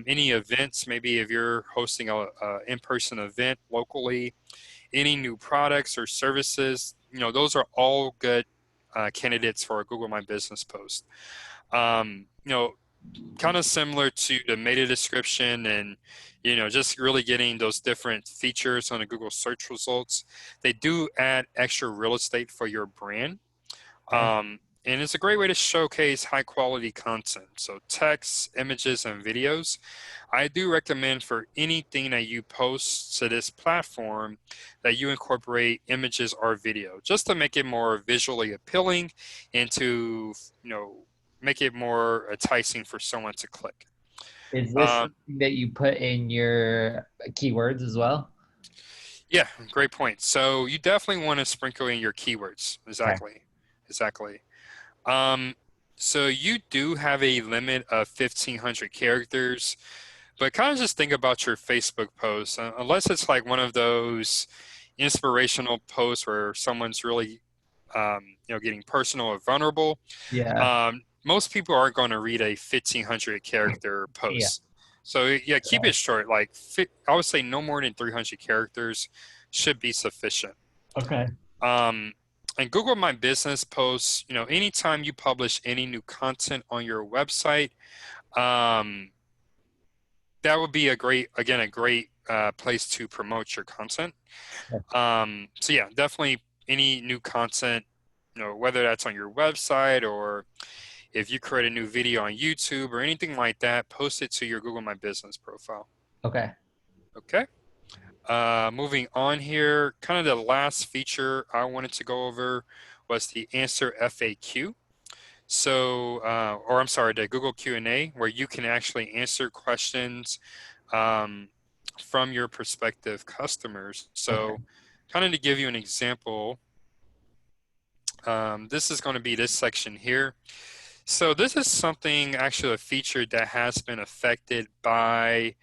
any events, maybe if you're hosting a in-person event locally, any new products or services, those are all good candidates for a Google My Business post. You know, kind of similar to the meta description and, just really getting those different features on the Google search results. They do add extra real estate for your brand. Okay. And it's a great way to showcase high quality content. So text, images, and videos. I do recommend for anything that you post to this platform that you incorporate images or video just to make it more visually appealing and to, make it more enticing for someone to click. Is this Um, something that you put in your keywords as well? yeah, great point. So you definitely want to sprinkle in your keywords. Okay. Exactly. Exactly. Um, so you do have a limit of 1,500 characters, but kind of just think about your Facebook posts, unless it's like one of those inspirational posts where someone's really, getting personal or vulnerable. Yeah. Most people aren't going to read a 1,500 character Yeah. post. So yeah, keep Okay. it short. Like I would say no more than 300 characters should be sufficient. Okay. Um, and Google My Business posts, anytime you publish any new content on your website, um, that would be a great place to promote your content. So yeah, definitely any new content, whether that's on your website or if you create a new video on YouTube or anything like that, post it to your Google My Business profile. Okay. Okay. Moving on here, kind of the last feature I wanted to go over was the Answer FAQ. So, or I'm sorry, the Google Q&A, where you can actually answer questions um, from your prospective customers. Okay. So, kind of to give you an example, this is going to be this section here. So this is something, actually a feature that has been affected by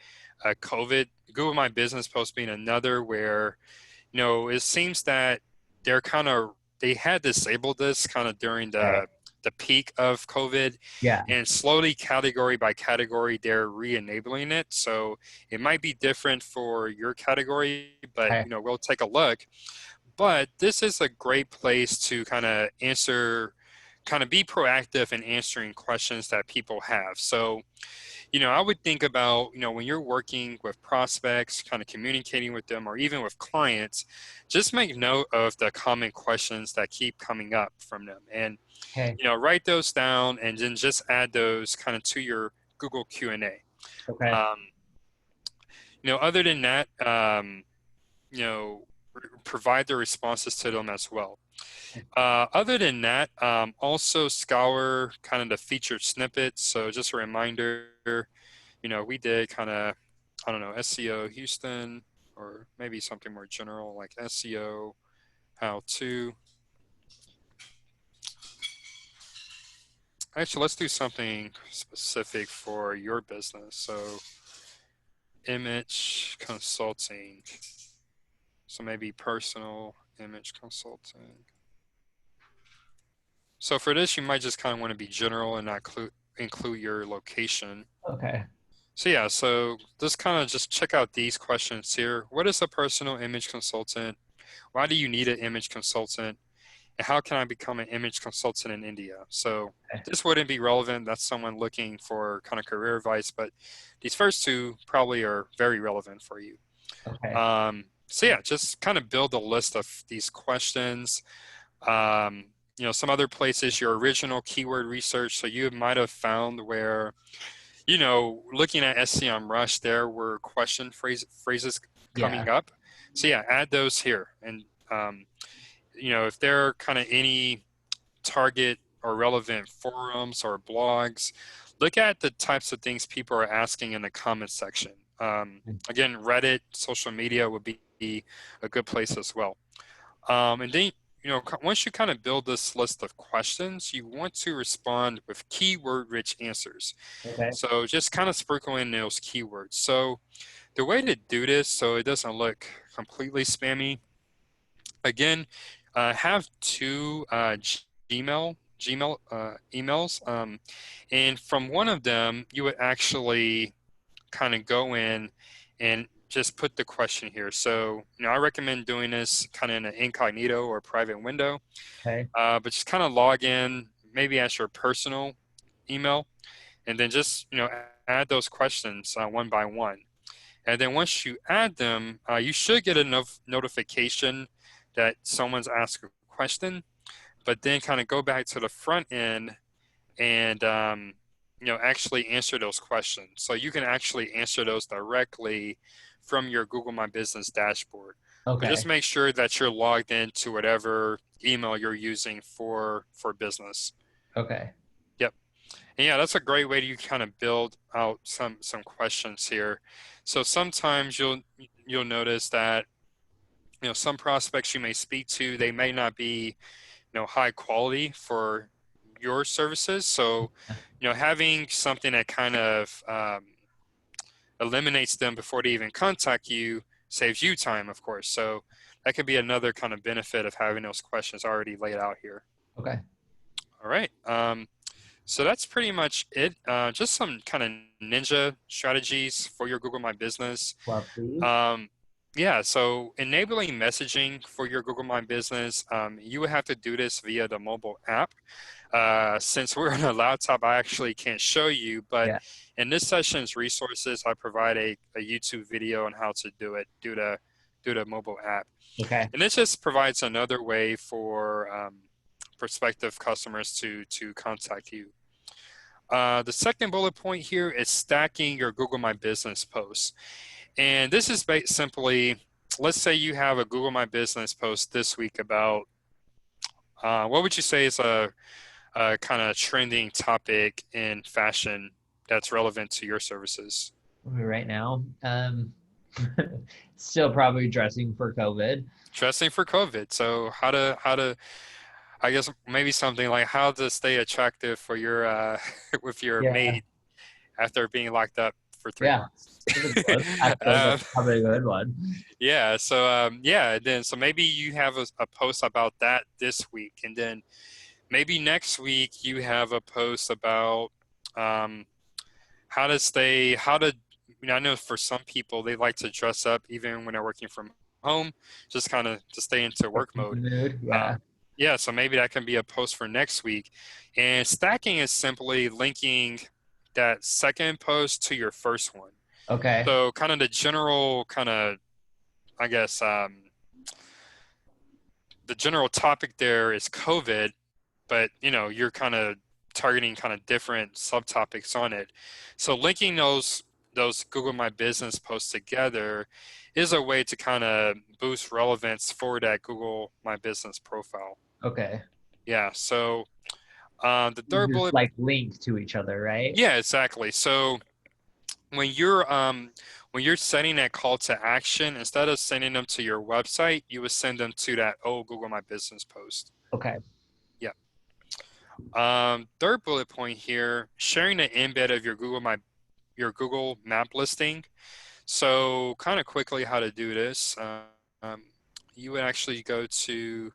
COVID. Google My Business Post being another where, it seems that they had disabled this kind of during Okay. the peak of COVID, Yeah. and slowly category by category they're re-enabling it. So it might be different for your category, but Okay. we'll take a look. But this is a great place to kind of be proactive in answering questions that people have. So, I would think about, when you're working with prospects, kind of communicating with them, or even with clients, just make note of the common questions that keep coming up from them. And, Okay. write those down and then just add those kind of to your Google Q&A. Okay. Um, other than that, you know, provide the responses to them as well. Other than that, also scour kind of the featured snippets. So just a reminder, we did kind of, I don't know, SEO Houston, or maybe something more general like SEO how to. Actually, let's do something specific for your business. So image consulting. So maybe personal image consulting. So for this, you might just kind of want to be general and not include your location. Okay. So yeah, so just check out these questions here. What is a personal image consultant? Why do you need an image consultant? And how can I become an image consultant in India? So Okay. this wouldn't be relevant. That's someone looking for kind of career advice, but these first two probably are very relevant for you. Okay. So yeah, just kind of build a list of these questions. Um, some other places, your original keyword research. So you might have found where, looking at SEM Rush, there were phrases Yeah. coming up. So yeah, add those here. And, if there are kind of any target or relevant forums or blogs, look at the types of things people are asking in the comments section. Again, Reddit, social media would be a good place as well. And then, once you kind of build this list of questions, you want to respond with keyword-rich answers. Okay. So just kind of sprinkle in those keywords. So the way to do this so it doesn't look completely spammy, again, have two Gmail emails, and from one of them, you would actually kind of go in and just put the question here. So, I recommend doing this kind of in an incognito or private window, Okay. but just kind of log in, maybe as your personal email, and then just, add those questions one by one. And then once you add them, you should get a notification that someone's asked a question, but then kind of go back to the front end and actually answer those questions. So you can actually answer those directly from your Google My Business dashboard. But just Okay. make sure that you're logged into whatever email you're using for business. Okay. Yep. And yeah, that's a great way to kind of build out some questions here. So sometimes you'll notice that some prospects you may speak to, they may not be high quality for your services. So, having something that kind of eliminates them before they even contact you saves you time, of course. So that could be another kind of benefit of having those questions already laid out here. Okay. All right. So that's pretty much it. Just some kind of ninja strategies for your Google My Business. Well, please. Um, yeah, so enabling messaging for your Google My Business, you would have to do this via the mobile app. Since we're on a laptop, I actually can't show you, but Yeah. in this session's resources, I provide a YouTube video on how to do it due to mobile app. Okay. And this just provides another way for prospective customers to contact you. The second bullet point here is stacking your Google My Business posts. And this is simply, let's say you have a Google My Business post this week about, what would you say is a kind of trending topic in fashion that's relevant to your services? Right now, still probably dressing for COVID. Dressing for COVID. So I guess maybe something like how to stay attractive for your with your Yeah. mate after being locked up for three Yeah. months. That's a good one. Actually, um, that's probably a good one. yeah. So yeah. Then so maybe you have a post about that this week, and then maybe next week you have a post about um, how to. I know for some people they like to dress up even when they're working from home, just kind of to stay into work mode. Mood. Yeah. Um, yeah, so maybe that can be a post for next week. And stacking is simply linking that second post to your first one. Okay. So kind of the general kind of, I guess, the general topic there is COVID, but you're kind of targeting kind of different subtopics on it. So linking those Google My Business posts together is a way to kind of boost relevance for that Google My Business profile. Okay. Yeah. So the third Just bullet, like linked to each other, right? yeah, exactly. So when you're setting that call to action, instead of sending them to your website, you would send them to that Google My Business post. Okay. Yeah. Third bullet point here: sharing the embed of your Google Map listing. So kind of quickly how to do this. Um, you would actually you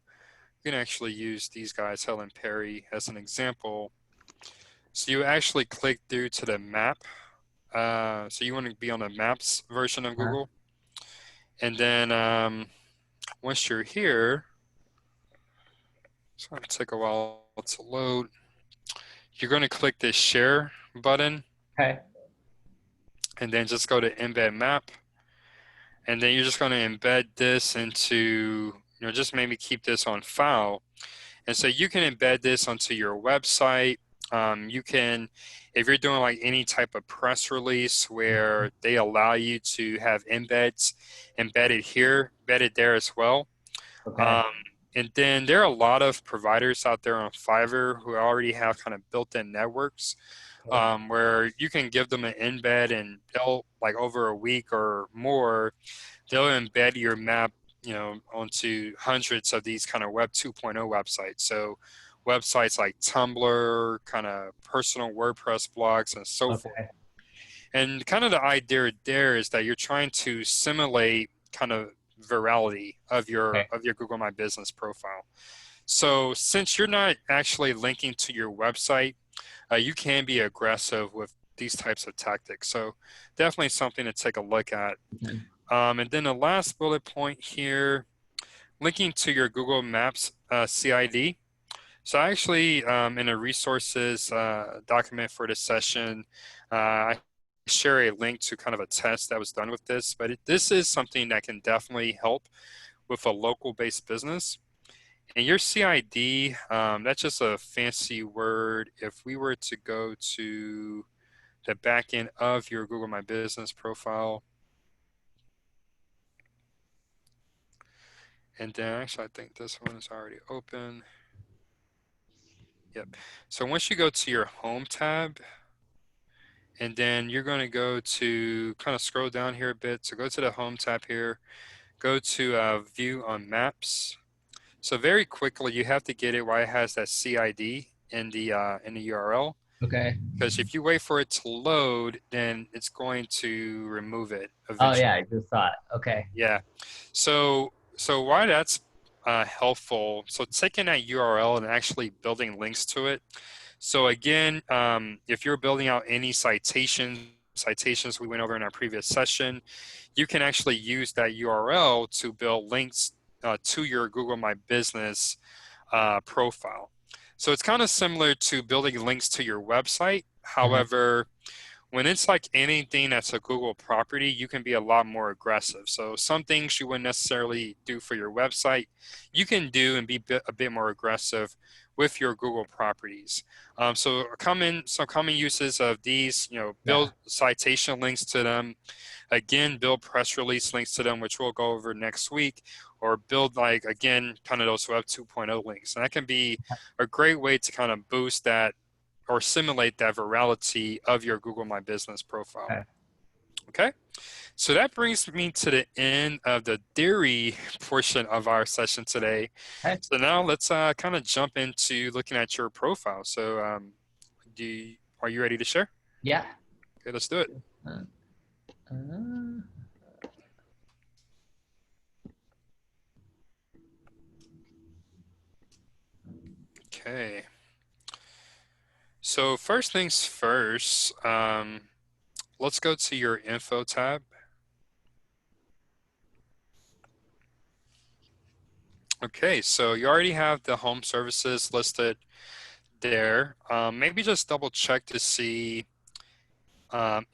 can actually use these guys, Helen Perry, as an example. So you actually click through to the map. So you want to be on the maps version of Uh, Google. And then once you're here, it's going to take a while to load. You're going to click this share button okay. and then just go to embed map. And then you're just going to embed this into, just maybe keep this on file. And so you can embed this onto your website. You can, if you're doing like any type of press release where they allow you to have embeds embedded here, embedded there as well. Okay. Um, and then there are a lot of providers out there on Fiverr who already have kind of built-in networks Okay. where you can give them an embed and they'll like over a week or more, they'll embed your map, onto hundreds of these kind of Web 2.0 websites. So websites like Tumblr, kind of personal WordPress blogs, and so forth. Okay. And kind of the idea there is that you're trying to simulate kind of virality of Okay. your Google My Business profile. So since you're not actually linking to your website, you can be aggressive with these types of tactics. So definitely something to take a look at. And then the last bullet point here, linking to your Google Maps CID. So I actually, in a resources document for this session, I share a link to kind of a test that was done with this, but this is something that can definitely help with a local-based business. And your CID, that's just a fancy word. If we were to go to the back end of your Google My Business profile, and then actually I think this one is already open. Yep. So once you go to your home tab, and then you're going to go to kind of scroll down here a bit. So go to the home tab here, go to view on maps. So very quickly, you have to get it while it has that CID in the URL. Okay. Because if you wait for it to load, then it's going to remove it Oh yeah, eventually. I just saw it. Okay. Yeah. So why that's helpful, so taking that URL and actually building links to it. So again, if you're building out any citations we went over in our previous session, you can actually use that URL to build links to your Google My Business profile. So it's kind of similar to building links to your website. Uh-huh. However, when it's like anything that's a Google property, you can be a lot more aggressive. So some things you wouldn't necessarily do for your website, you can do and be a bit more aggressive with your Google properties. Some common uses of these, Yeah. build citation links to them. Again, build press release links to them, which we'll go over next week, or build like, again, kind of those Web 2.0 links. And that can be a great way to kind of boost that or simulate that virality of your Google My Business profile. Okay. Okay, so that brings me to the end of the theory portion of our session today. Okay. So now let's kind of jump into looking at your profile. So are you ready to share? Yeah. Okay, let's do it. Uh, uh, Okay. So first things first, let's go to your info tab. Okay, so you already have the home services listed there. Maybe just double check to see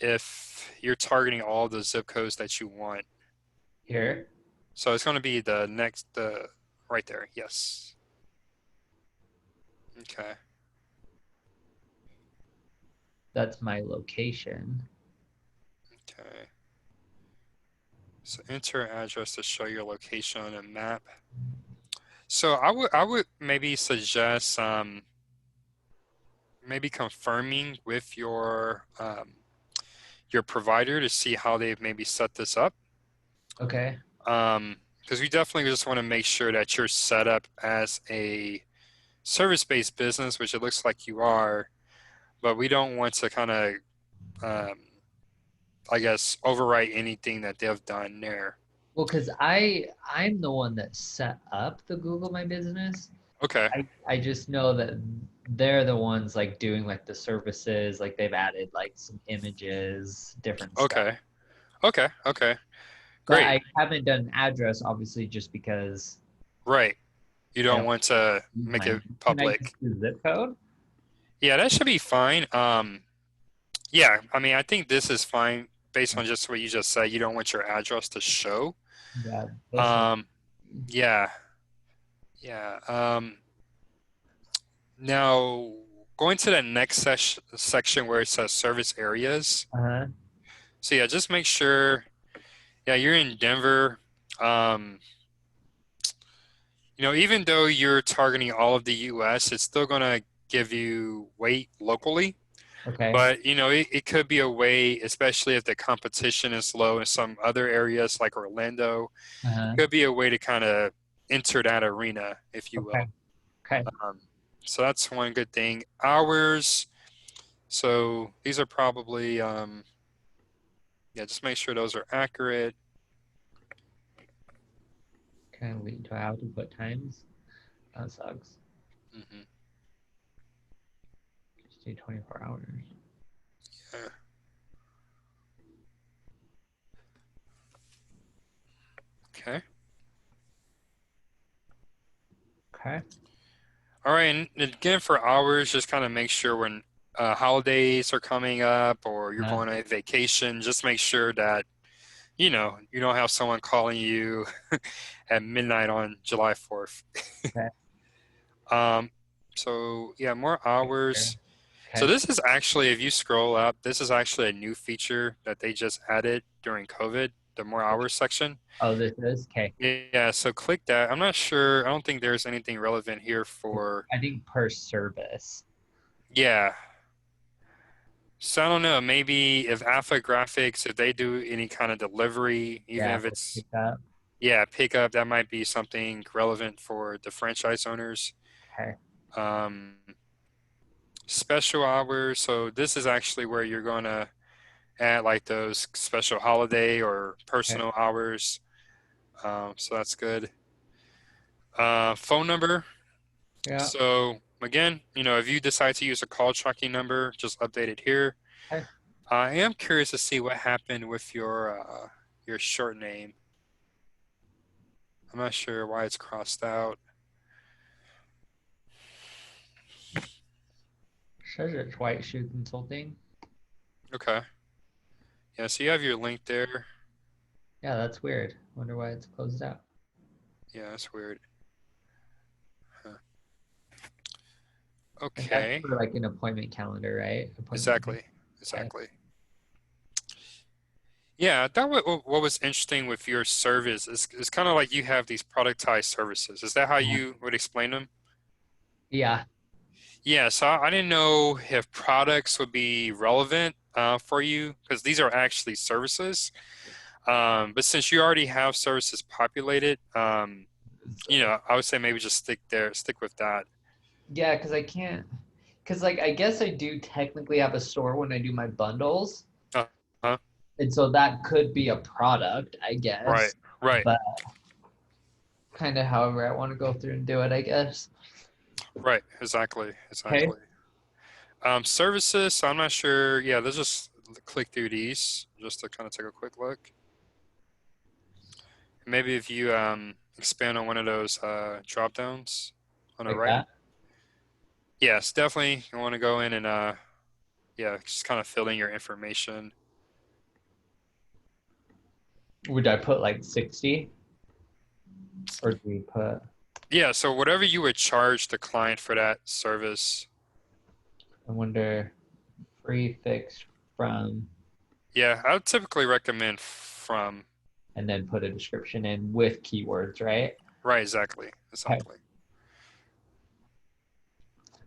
if you're targeting all the zip codes that you want. Here. So it's going to be the right there. Yes. Okay. That's my location. Okay. So enter address to show your location on a map. So I would maybe suggest maybe confirming with your provider to see how they've maybe set this up. Okay. Because we definitely just want to make sure that you're set up as a service-based business, which it looks like you are, but we don't want to kind of, um, I guess, overwrite anything that they've done there. Well, because I'm the one that set up the Google My Business. Okay. I just know that they're the ones like doing like the services, like they've added like some images, different stuff. Okay. Okay. Okay. But Great. I haven't done an address, obviously, just because Right. You I don't don't want to use make my it name. Can I just public. do zip code? Yeah, that should be fine. Yeah, I mean, I think this is fine based on just what you just said. You don't want your address to show. Yeah, this is Um, yeah, yeah. Now going to the next section where it says service areas. uh-huh. So yeah, just make sure, yeah, you're in Denver. Um, even though you're targeting all of the US, it's still gonna give you weight locally. Okay. But it could be a way, especially if the competition is low in some other areas like Orlando, Uh-huh. could be a way to kind of enter that arena, if you Okay. will. Okay. Um, so that's one good thing. Hours. So these are probably, yeah, just make sure those are accurate. Okay. Wait, do I have to put times? That sucks. Hmm. Just do 24 hours. Yeah. Okay. Okay. All right. And again, for hours, just kind of make sure when holidays are coming up or you're Yeah. going on a vacation, just make sure that, you don't have someone calling you at midnight on July 4th. Okay. Um, so yeah, more hours. So Okay. this is actually, if you scroll up, this is actually a new feature that they just added during COVID, the more hours section. Oh, this is okay. Yeah, so click that. I'm not sure. I don't think there's anything relevant here for, I think per service. yeah. So I don't know, maybe if Alpha Graphics, if they do any kind of delivery, even Yeah, if we'll it's, pick up. yeah, pickup, that might be something relevant for the franchise owners. Okay. Um, Special hours. So this is actually where you're going to add like those special holiday or Okay. personal hours. So that's good. Phone number. Yeah. So again, if you decide to use a call tracking number, just update it here. Okay. I am curious to see what happened with your short name. I'm not sure why it's crossed out. Says it's White Shoe Consulting. Okay. Yeah, so you have your link there. Yeah, that's weird. Wonder why it's closed out. Yeah, that's weird. Huh. And that's Okay. for like an appointment calendar, right? Appointment. Exactly. Okay. Exactly. Yeah, that what was interesting with your service is kind of like you have these productized services. Is that how Yeah. you would explain them? Yeah. Yeah, so I didn't know if products would be relevant for you because these are actually services. But since you already have services populated, So, I would say maybe just stick with that. yeah, because I can't. Because like I guess I do technically have a store when I do my bundles, Uh-huh. and so that could be a product, I Right, guess. right, But kind of however I want to go through and do it, I guess. right. Exactly, Okay. exactly. Services, so I'm not sure. Yeah, let's just click through these just to kind of take a quick look. Maybe if you expand on one of those drop downs on the Like right. that. Yes, definitely. You want to go in and yeah, just kind of fill in your information. Would I put like 60 or do we put, Yeah, so whatever you would charge the client for that service. I wonder, free fixed from, Yeah, I would typically recommend from. and then put a description in with keywords, right? Right, exactly, Okay. exactly.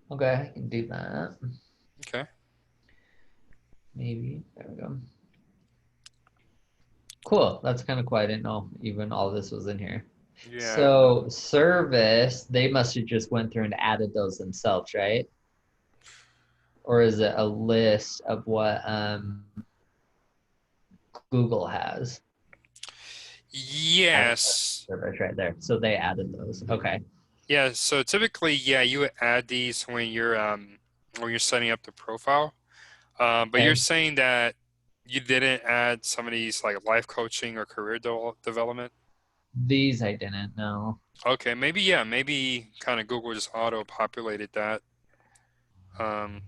Okay, I can do that. Okay. Maybe. There we go. Cool. That's kind of cool. I didn't know even all this was in here. Yeah. So service, they must have just went through and added those themselves, right? Or is it a list of what Google has? Added Yes. service right there. So they added those. Okay. Yeah, so typically, yeah, you would add these when you're setting up the profile. But you're Okay. saying that you didn't add some of these like life coaching or career development. These I didn't know. Okay, maybe yeah, maybe kind of Google just auto populated that. Um,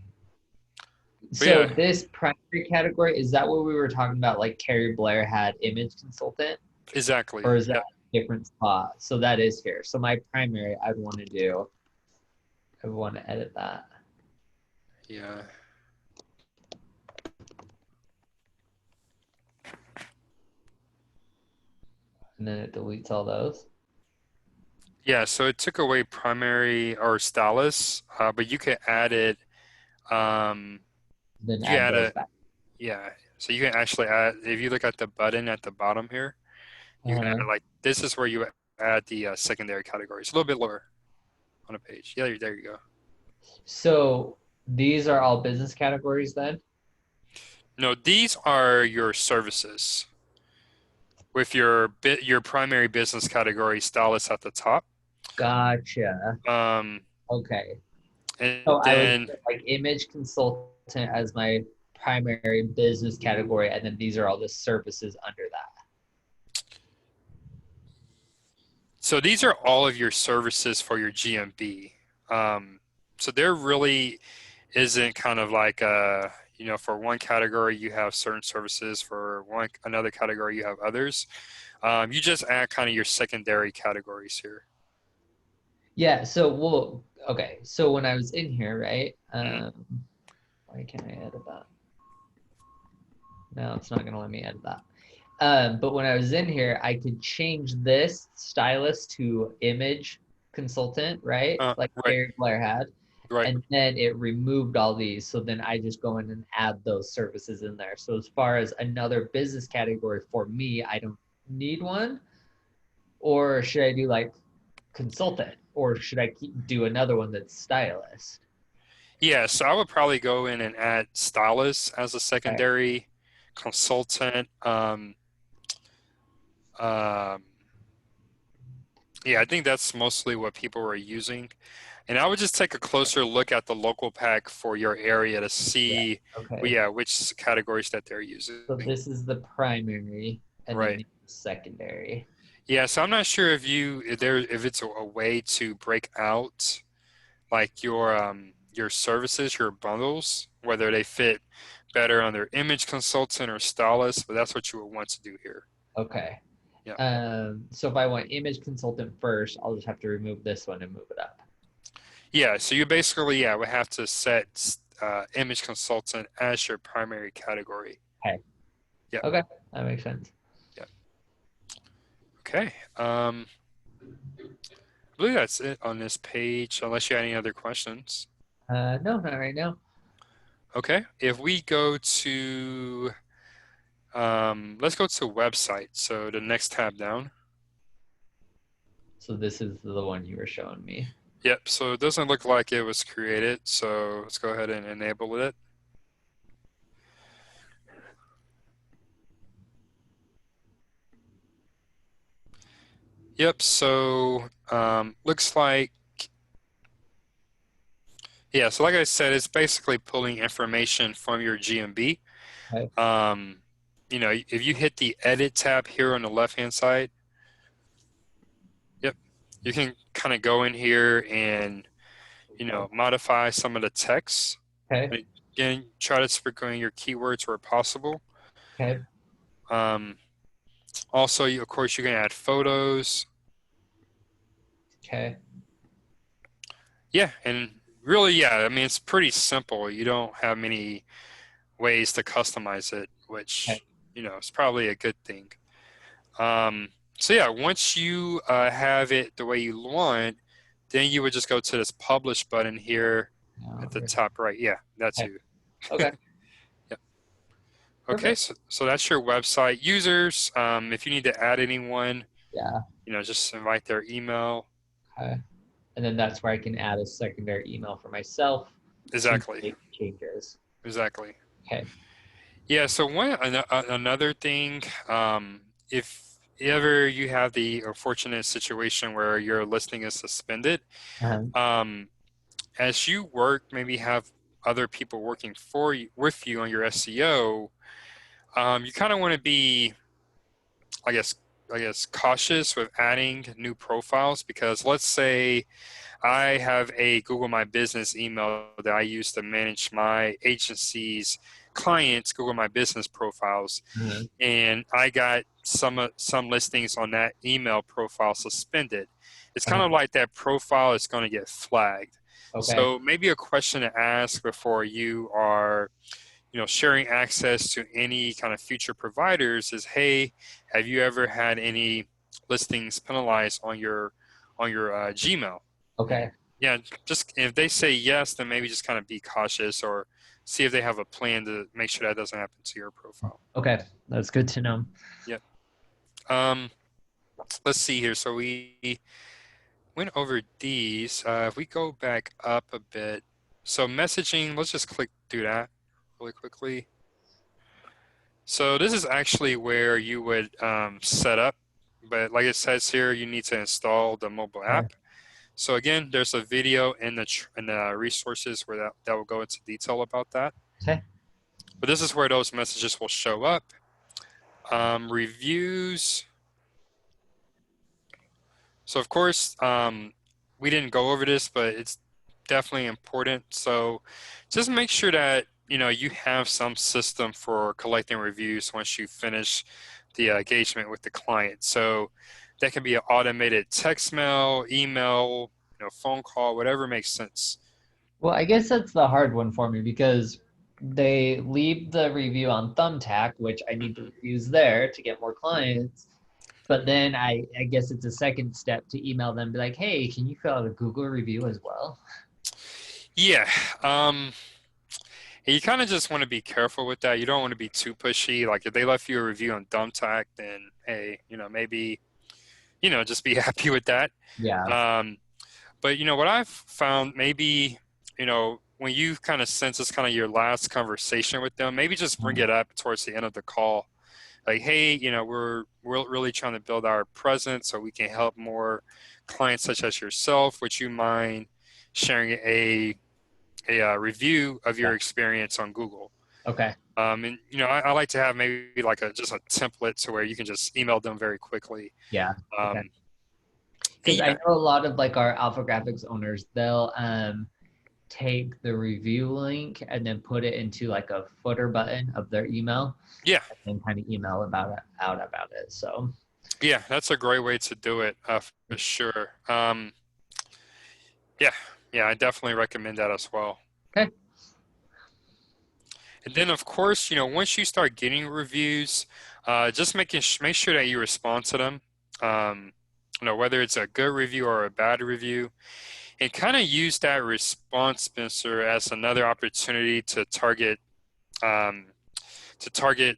but So yeah, this primary category, is that what we were talking about? Like Carrie Blair had image consultant, exactly. or is that Yeah, a different spot? So that is here. So my primary, I would want to edit that. yeah, And then it deletes all those. yeah. So it took away primary or stylus, but you could add it. Um, Then you add add those a back. yeah. So you can actually add if you look at the button at the bottom here, you can Uh, add like this is where you add the secondary categories a little bit lower on the page. Yeah, there you go. so these are all business categories then? No, these are your services with your primary business category stylus at the top. Gotcha. Um, Okay. So and I would then put like image consultant as my primary business category, and then these are all the services under that. So these are all of your services for your GMB. So there really isn't kind of like for one category you have certain services, for one another category you have others. You just add kind of your secondary categories here. Yeah, so well, okay. So when I was in here, right? Hmm. Why can't I edit that? No, it's not gonna let me edit that. But when I was in here, I could change this stylus to image consultant, right? Like Right, Gary Blair had. right. And then it removed all these. So then I just go in and add those services in there. So as far as another business category for me, I don't need one. Or should I do like consultant? Or should I do another one that's stylist? Yeah, so I would probably go in and add stylist as a Okay. secondary consultant. Um, yeah, I think that's mostly what people were using. And I would just take a closer look at the local pack for your area to Yeah. see, well, Okay. yeah, which categories that they're using. So this is the primary and then Right. the secondary. Yeah, so I'm not sure if it's a way to break out like your services, your bundles, whether they fit better under image consultant or stylist, but that's what you would want to do here. Okay. Yeah. So if I want image consultant first, I'll just have to remove this one and move it up. Yeah, so you basically, yeah, would have to set image consultant as your primary category. Okay. Yeah, Okay. That makes sense. yeah. Okay. I believe that's it on this page, unless you have any other questions. No, not right now. Okay. If we go to, let's go to website. So the next tab down. So this is the one you were showing me. Yep. So it doesn't look like it was created. So let's go ahead and enable it. Yep. So looks like, yeah. So like I said, it's basically pulling information from your GMB. Okay. Um, if you hit the edit tab here on the left-hand side, yep, you can kind of go in here and, modify some of the text. Okay. And again, try to sprinkle in your keywords where possible. Okay. Um, Also, of course, you can add photos. Okay. Yeah, and really, yeah, I mean, it's pretty simple. You don't have many ways to customize it, Okay. which, is probably a good thing. Um, so yeah, once you have it the way you want, then you would just go to this publish button here Now at the we're- top right. Yeah, that's Okay. you. Okay. Yeah. Okay, Perfect. so that's your website. Users, if you need to add anyone, Yeah. just invite their email. Okay. And then that's where I can add a secondary email for myself to Exactly. make changes. Exactly. Okay. Yeah, so another thing, if ever you have the unfortunate situation where your listing is suspended, Um, um, as you work, maybe have other people working for you with you on your SEO, you kind of want to be, I guess, cautious with adding new profiles because let's say I have a Google My Business email that I use to manage my agency's clients' Google My Business profiles, and I got some listings on that email profile suspended. It's kind of like that profile is going to get flagged. okay. So maybe a question to ask before you are, sharing access to any kind of future providers is, hey, have you ever had any listings penalized on your Gmail? And Okay. yeah, just if they say yes, then maybe just kind of be cautious or see if they have a plan to make sure that doesn't happen to your profile. Okay. That's good to know. Yep. Um, let's see here. So we went over these. If we go back up a bit, so messaging, let's just click through that really quickly. So this is actually where you would set up, but like it says here, you need to install the mobile Okay. app. So again, there's a video in the resources where that will go into detail about that. Okay. But this is where those messages will show up. Reviews. So of course, we didn't go over this, but it's definitely important. So just make sure that you have some system for collecting reviews once you finish the engagement with the client. So that can be an automated text mail, email, phone call, whatever makes sense. Well, I guess that's the hard one for me because they leave the review on Thumbtack, which I need to use there to get more clients. But then I guess it's a second step to email them, be like, hey, can you fill out a Google review as well? Yeah. Um, you kind of just want to be careful with that. You don't want to be too pushy. Like if they left you a review on Thumbtack, then hey, maybe, just be happy with that. Yeah. Um, but what I've found, maybe, when you kind of sense it's kind of your last conversation with them, maybe just bring it up towards the end of the call. Like, hey, we're really trying to build our presence so we can help more clients such as yourself. Would you mind sharing a review of Yeah. your experience on Google? Okay. And I like to have maybe like just a template to where you can just email them very quickly. Yeah. Okay. Um, and Because I yeah, know a lot of like our Alpha Graphics owners, they'll take the review link and then put it into like a footer button of their email yeah, and then kind of email about it. So yeah, that's a great way to do it, for sure. Yeah, yeah, I definitely recommend that as well. okay. And then, of course, once you start getting reviews, just make sure that you respond to them. Um, whether it's a good review or a bad review, and kind of use that response, Spencer, as another opportunity um, to target,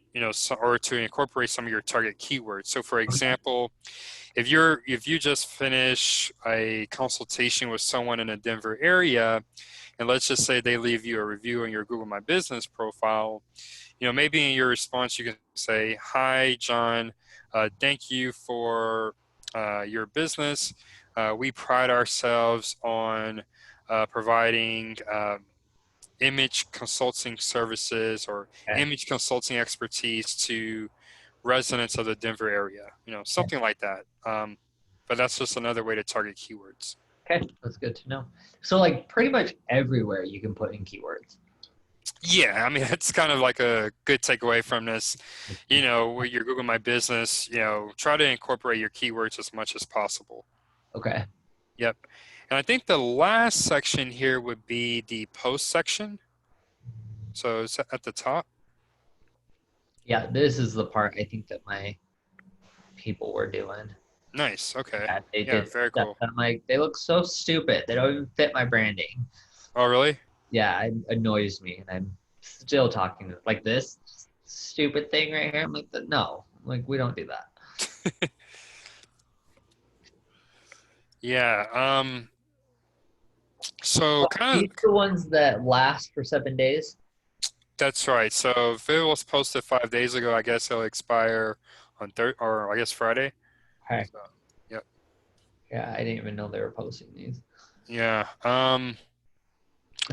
or to incorporate some of your target keywords. So, for Okay. example, if you just finish a consultation with someone in the Denver area, and let's just say they leave you a review on your Google My Business profile, maybe in your response you can say, "Hi, John. Thank you for your business. We pride ourselves on providing image consulting services or Okay. image consulting expertise to residents of the Denver area." Something like that. But that's just another way to target keywords. Okay. That's good to know. So like pretty much everywhere you can put in keywords. Yeah, I mean, that's kind of like a good takeaway from this. With your Google My Business, try to incorporate your keywords as much as possible. Okay. Yep. And I think the last section here would be the post section. So it's at the top. Yeah, this is the part I think that my people were doing. Nice. Okay. Yeah, they Yeah, did very stuff. cool. I'm like, they look so stupid. They don't even fit my branding. Oh, really? Yeah, it annoys me, and I'm still talking like this stupid thing right here. I'm like, no, like we don't do that. Yeah. So But kind of these are the ones that last for 7 days. that's right. So if it was posted 5 days ago, I guess it'll expire on or I guess Friday. Okay. So, yep. Yeah, I didn't even know they were posting these. Yeah.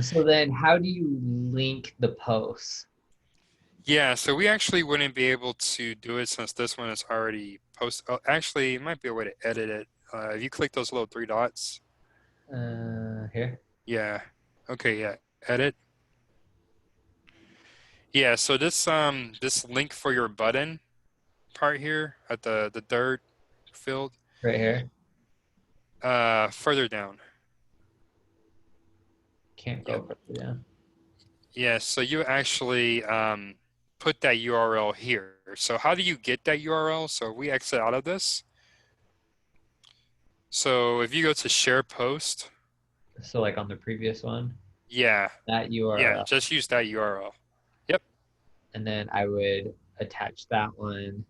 So then, how do you link the posts? Yeah, so we actually wouldn't be able to do it since this one is already posted. Oh, actually, it might be a way to edit it. If you click those little three dots. Here, Yeah. Okay, yeah. Edit. Yeah, so this link for your button part here at the third field, right here. further down. Can't Yeah. go further down. Yeah, so you actually put that URL here. So how do you get that URL? So we exit out of this. So if you go to share post, So like on the previous one, yeah, that yeah, URL, just use that URL. Yep, and then I would attach that one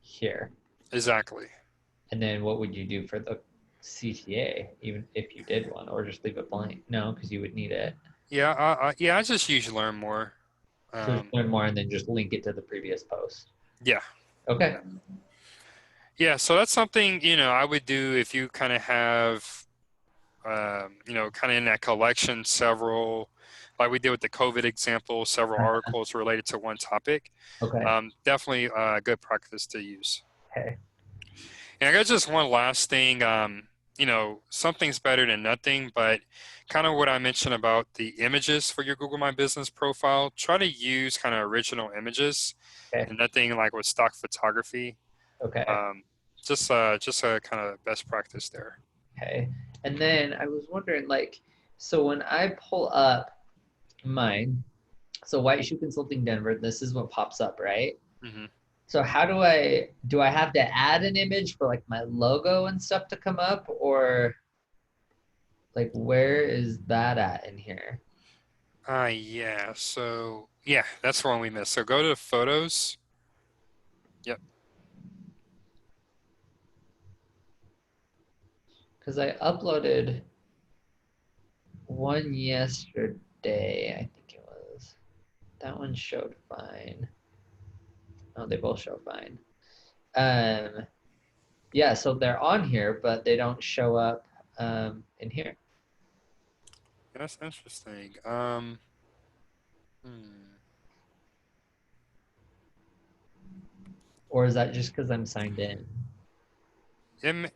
here. exactly. And then what would you do for the CTA, even if you did one, or just leave it blank? No, because you would need it. Yeah, yeah, I just use learn more. So just Um, learn more and then just link it to the previous post. yeah, Okay. yeah. So that's something I would do if you kind of have kind of in that collection several, like we did with the COVID example, several articles related to one topic. Okay. Definitely a good practice to use. Okay. And I got just one last thing. Something's better than nothing, but kind of what I mentioned about the images for your Google My Business profile, try to use kind of original images Okay. and nothing like with stock photography. Okay. Um, just a kind of best practice there. Okay. And then I was wondering, like, so when I pull up mine, so White Shoe Consulting Denver, this is what pops up, right? Hmm. So how do I have to add an image for like my logo and stuff to come up, or like where is that at in here? Yeah. So yeah, that's the one we missed. So go to photos. Yep. Because I uploaded one yesterday, I think it was. That one showed fine. Oh, they both show fine. Um, yeah, so they're on here, but they don't show up in here. Yeah, that's interesting. Hmm. Or is that just because I'm signed in? It, ma-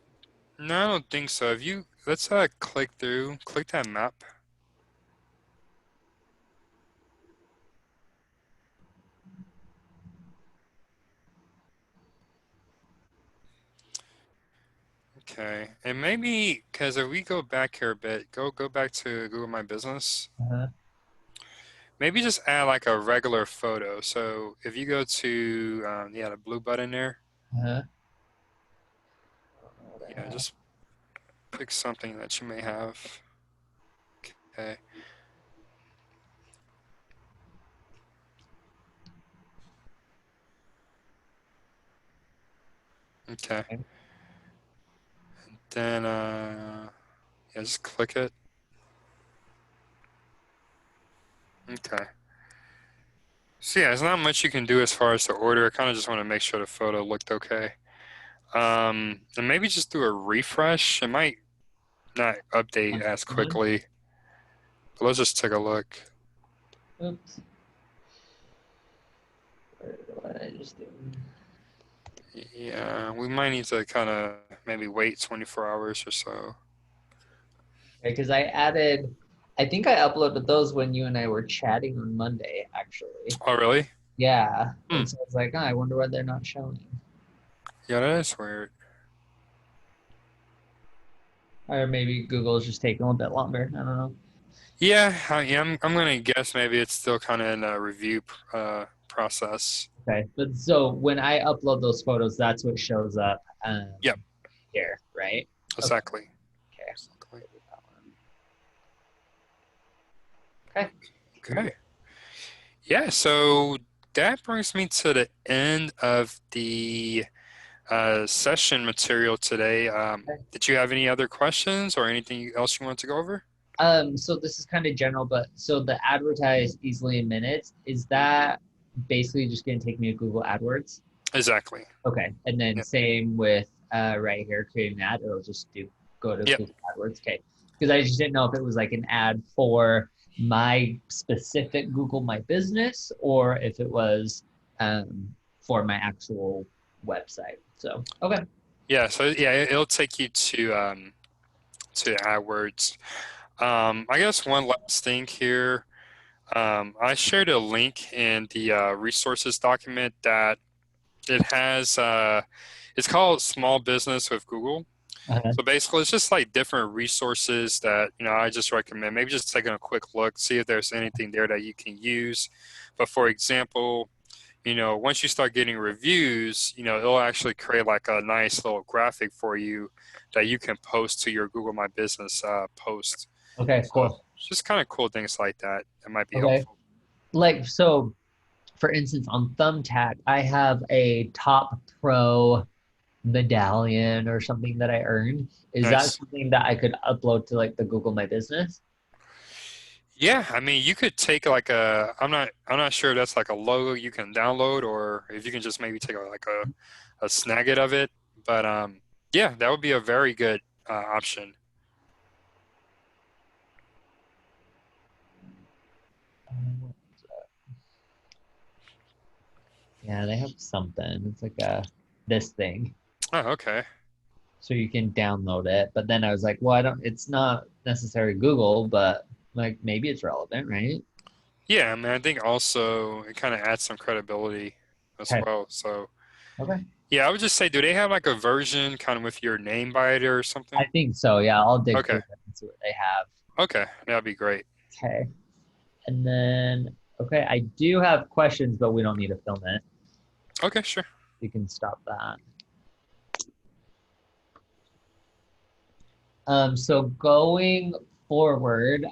no, I don't think so. If you let's click through, click that map. Okay, and maybe because if we go back here a bit, go back to Google My Business. Uh-huh. Maybe just add like a regular photo. So if you go to yeah, the blue button there, Uh-huh. I don't know what yeah, I have. just pick something that you may have. Okay, okay. Okay. Then yeah, just click it. Okay. So yeah, there's not much you can do as far as the order. I kind of just want to make sure the photo looked okay. And maybe just do a refresh. It might not update On as this one. quickly, but let's just take a look. Oops. What did I just do? Yeah, we might need to kind of maybe wait 24 hours or so. Okay, because I think I uploaded those when you and I were chatting on Monday, actually. Oh, really? Yeah. Hmm. And so I was like, oh, I wonder why they're not showing. Yeah, that is weird. Or maybe Google's just taking a little bit longer. I don't know. Yeah, I'm gonna guess maybe it's still kind of in a review process. Okay. But so when I upload those photos, that's what shows up Yep, here, right? Okay. exactly. Okay. Exactly. Okay. Okay. Yeah, so that brings me to the end of the session material today. Did you have any other questions or anything else you want to go over? So this is kind of general, but so the advertise easily in minutes, is that basically just going to take me to Google AdWords? Exactly. Okay. And then Yep. same with right here, creating an ad, it'll just go to Yep. Google AdWords. Okay. Because I just didn't know if it was like an ad for my specific Google My Business or if it was for my actual website. So, okay. Yeah. So yeah, it'll take you to AdWords. I guess one last thing here. I shared a link in the resources document that it has. It's called Small Business with Google. Uh-huh. So basically, it's just like different resources that, I just recommend. Maybe just taking a quick look, see if there's anything there that you can use. But for example, once you start getting reviews, it'll actually create like a nice little graphic for you that you can post to your Google My Business post. Okay, So cool. just kind of cool things like that that might be Okay. helpful. Like, so for instance, on Thumbtack, I have a top pro medallion or something that I earned. Is that Nice. something that I could upload to like the Google My Business? Yeah, I mean, you could take like I'm not sure if that's like a logo you can download or if you can just maybe take a snagget of it. But yeah, that would be a very good option. Yeah, they have something. It's like a this thing. Oh, okay. so you can download it. But then I was like, well, I don't, it's not necessarily Google, but like maybe it's relevant, right? Yeah, I mean, I think also it kind of adds some credibility as Okay. well. So Okay. yeah, I would just say, do they have like a version kind of with your name by it or I something? think so. Yeah, I'll dig Okay. through it and see what they have. Okay. That'd be great. Okay. And then, okay, I do have questions, but we don't need to film it. Okay, sure. You can stop that. So going forward,